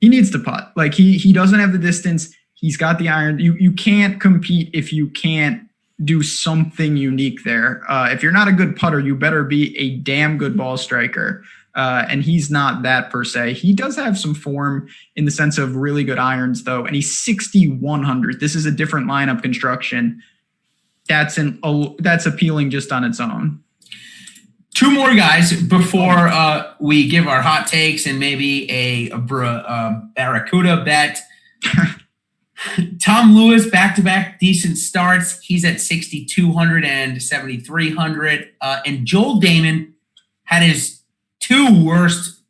He needs to putt. Like he doesn't have the distance. He's got the iron. You can't compete if you can't do something unique there. If you're not a good putter, you better be a damn good ball striker. And he's not that per se. He does have some form in the sense of really good irons, though. And he's 6,100. This is a different lineup construction. That's appealing just on its own. 2 more guys before we give our hot takes and maybe a Barracuda bet. Tom Lewis, back-to-back decent starts. He's at 6,200 and 7,300. And Joel Damon had his 2 worst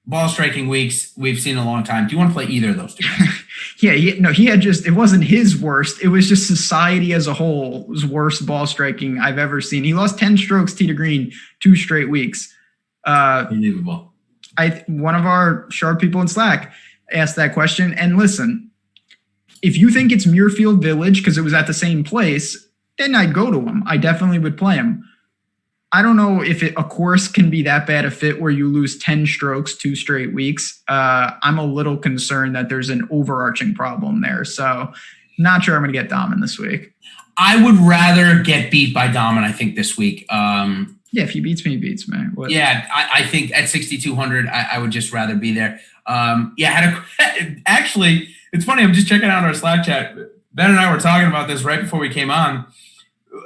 ball striking weeks we've seen in a long time. Do you want to play either of those 2 guys? Yeah, it wasn't his worst. It was just society as a whole's worst ball striking I've ever seen. He lost 10 strokes tee to green 2 straight weeks. Unbelievable. One of our sharp people in Slack asked that question. And listen, if you think it's Muirfield Village because it was at the same place, then I'd go to him. I definitely would play him. I don't know if a course can be that bad a fit where you lose 10 strokes 2 straight weeks. I'm a little concerned that there's an overarching problem there. So not sure I'm going to get Dahmen this week. I would rather get beat by Dahmen, I think, this week. Yeah, if he beats me, he beats me. What? Yeah, I think at 6,200, I would just rather be there. Actually, it's funny. I'm just checking out our Slack chat. Ben and I were talking about this right before we came on.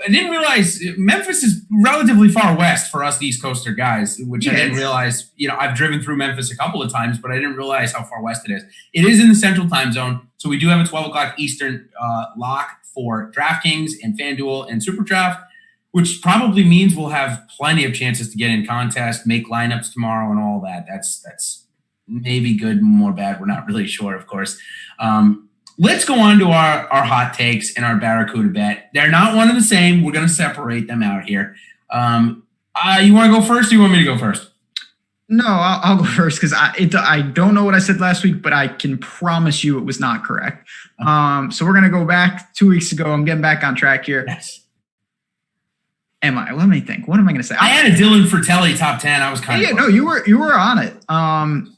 I didn't realize Memphis is relatively far west for us East Coaster guys, which I didn't realize. I've driven through Memphis a couple of times, but I didn't realize how far west it is. It is in the Central Time Zone, so we do have a 12 o'clock Eastern lock for DraftKings and FanDuel and SuperDraft, which probably means we'll have plenty of chances to get in contest, make lineups tomorrow, and all that. That's maybe good, more bad. We're not really sure, of course. Let's go on to our hot takes and our Barracuda bet. They're not one and the same. We're going to separate them out here. You want to go first or you want me to go first? No, I'll go first because I don't know what I said last week, but I can promise you it was not correct. So we're going to go back 2 weeks ago. I'm getting back on track here. Yes. Let me think. What am I going to say? I had a Dylan Fratelli top 10. I was kind of. Yeah, no, you were on it.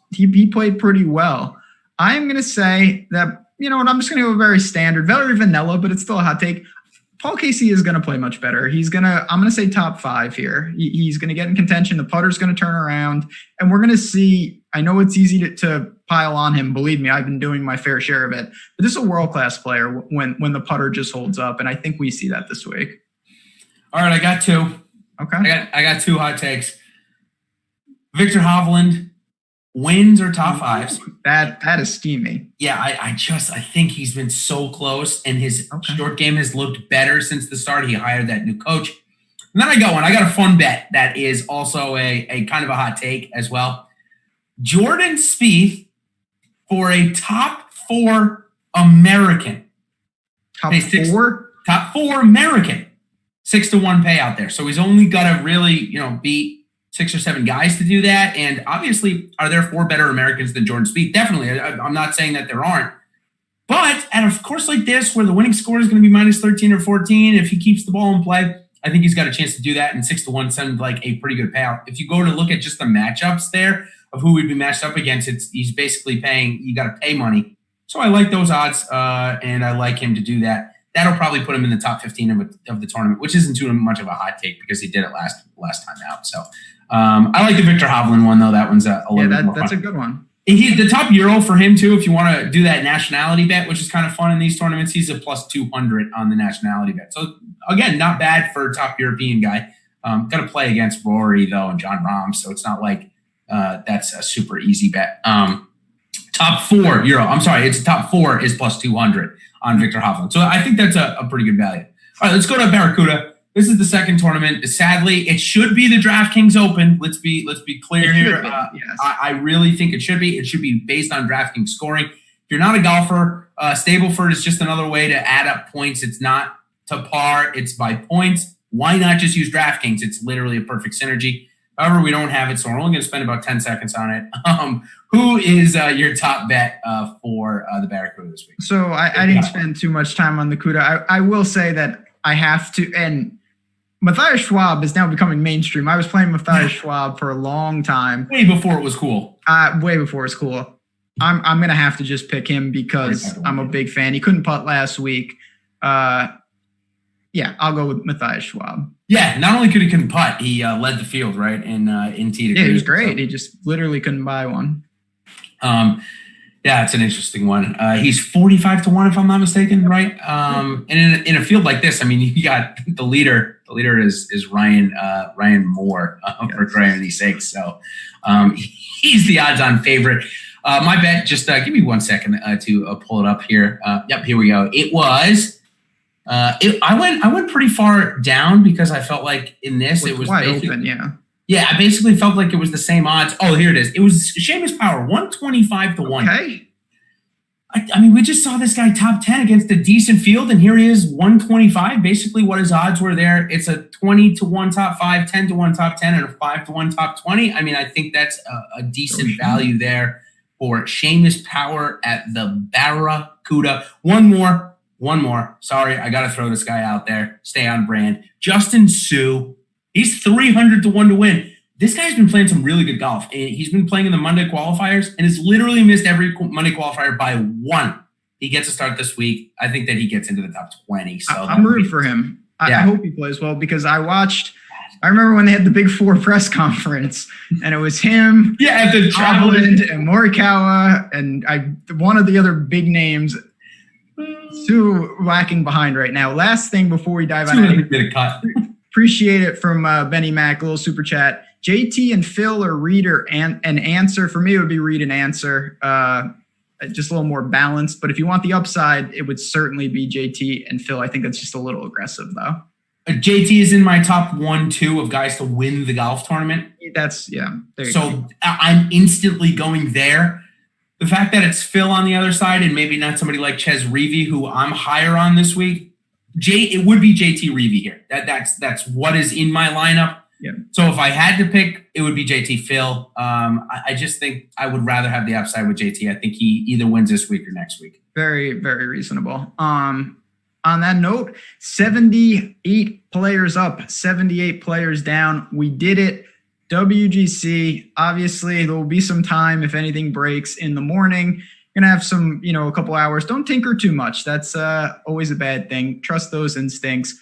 He played pretty well. I'm going to say that, I'm just going to go very standard, very vanilla, but it's still a hot take. Paul Casey is going to play much better. I'm going to say top 5 here. He's going to get in contention. The putter's going to turn around, and we're going to see. I know it's easy to pile on him. Believe me, I've been doing my fair share of it. But this is a world-class player when the putter just holds up, and I think we see that this week. All right, I got two. Okay. I got two hot takes. Victor Hovland, wins or top fives. That is steamy. Yeah, I think he's been so close, and his short game has looked better since the start. He hired that new coach. And then I got one. I got a fun bet that is also a kind of a hot take as well. Jordan Spieth for a top 4 American. Top 4? Top 4 American. 6-1 payout there. So he's only got to really, beat 6 or 7 guys to do that. And obviously, are there 4 better Americans than Jordan Spieth? Definitely. I'm not saying that there aren't. But at a course like this, where the winning score is going to be minus 13 or 14, if he keeps the ball in play, I think he's got a chance to do that. And 6-1 sounds like a pretty good payout. If you go to look at just the matchups there of who we'd be matched up against, he's basically paying, you got to pay money. So I like those odds, and I like him to do that. That'll probably put him in the top 15 of the tournament, which isn't too much of a hot take because he did it last time out. So I like the Victor Hovland one, though. That one's a little bit more fun. That's a good one. He's the top Euro for him, too, if you want to do that nationality bet, which is kind of fun in these tournaments. He's a plus 200 on the nationality bet. So, again, not bad for a top European guy. Got to play against Rory, though, and John Rahm, so it's not like that's a super easy bet. Top 4 Euro. I'm sorry, it's top 4 is plus 200 on Victor Hovland. So I think that's a pretty good value. All right, let's go to Barracuda. This is the second tournament. Sadly, it should be the DraftKings Open. Let's be clear here. Yes. I really think it should be. It should be based on DraftKings scoring. If you're not a golfer, Stableford is just another way to add up points. It's not to par. It's by points. Why not just use DraftKings? It's literally a perfect synergy. However, we don't have it, so we're only going to spend about 10 seconds on it. Who is your top bet for the Barracuda this week? So I didn't spend too much time on the Cuda. I will say that I have to, and Matthias Schwab is now becoming mainstream. I was playing Matthias Schwab for a long time. Way before it was cool. Way before it's cool. I'm going to have to just pick him because I'm a big fan. He couldn't putt last week. Yeah, I'll go with Matthias Schwab. Yeah, not only could he couldn't putt, he led the field, right, in tee to Yeah, he was great. So. He just literally couldn't buy one. Yeah, it's an interesting one. He's 45-1, if I'm not mistaken, right? And in a field like this, I mean, you got the leader. The leader is Ryan Moore for clarity's sake. So he's the odds-on favorite. My bet, just give me 1 second to pull it up here. Yep, here we go. It was. I went pretty far down because I felt like in this it was wide open. Yeah. Yeah, I basically felt like it was the same odds. Oh, here it is. It was Seamus Power, 125-1. Okay. I mean, we just saw this guy top 10 against a decent field, and here he is, 125. Basically, what his odds were there. It's a 20-1 top 5, 10-1 top 10, and a 5-1 top 20. I mean, I think that's a decent value there for Seamus Power at the Barracuda. One more. Sorry, I got to throw this guy out there. Stay on brand. Justin Sue. He's 300-1 to win. This guy's been playing some really good golf. He's been playing in the Monday qualifiers and has literally missed every Monday qualifier by 1. He gets a start this week. I think that he gets into the top 20. So I'm rooting for him. I hope he plays well because I remember when they had the Big Four press conference and it was him, Hovland and Morikawa and one of the other big names. Sue lacking behind right now. Last thing before we dive on it. Appreciate it from Benny Mac, a little super chat. JT and Phil or read an answer. For me, it would be read and answer. Just a little more balanced. But if you want the upside, it would certainly be JT and Phil. I think that's just a little aggressive, though. JT is in my top 1-2 of guys to win the golf tournament. So I'm instantly going there. The fact that it's Phil on the other side and maybe not somebody like Ches Reavie, who I'm higher on this week, it would be JT Reavie here. That's what is in my lineup. Yeah. So if I had to pick, it would be JT Phil. I just think I would rather have the upside with JT. I think he either wins this week or next week. Very, very reasonable. On that note, 78 players up, 78 players down. We did it. WGC, obviously, there will be some time if anything breaks in the morning. You're going to have some, a couple hours. Don't tinker too much. That's always a bad thing. Trust those instincts.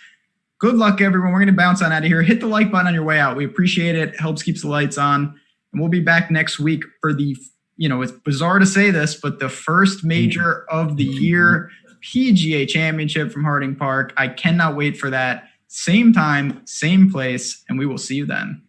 Good luck, everyone. We're going to bounce on out of here. Hit the like button on your way out. We appreciate it. It helps keeps the lights on. And we'll be back next week for the, it's bizarre to say this, but the first major of the year, PGA Championship from Harding Park. I cannot wait for that. same time, same place, and we will see you then.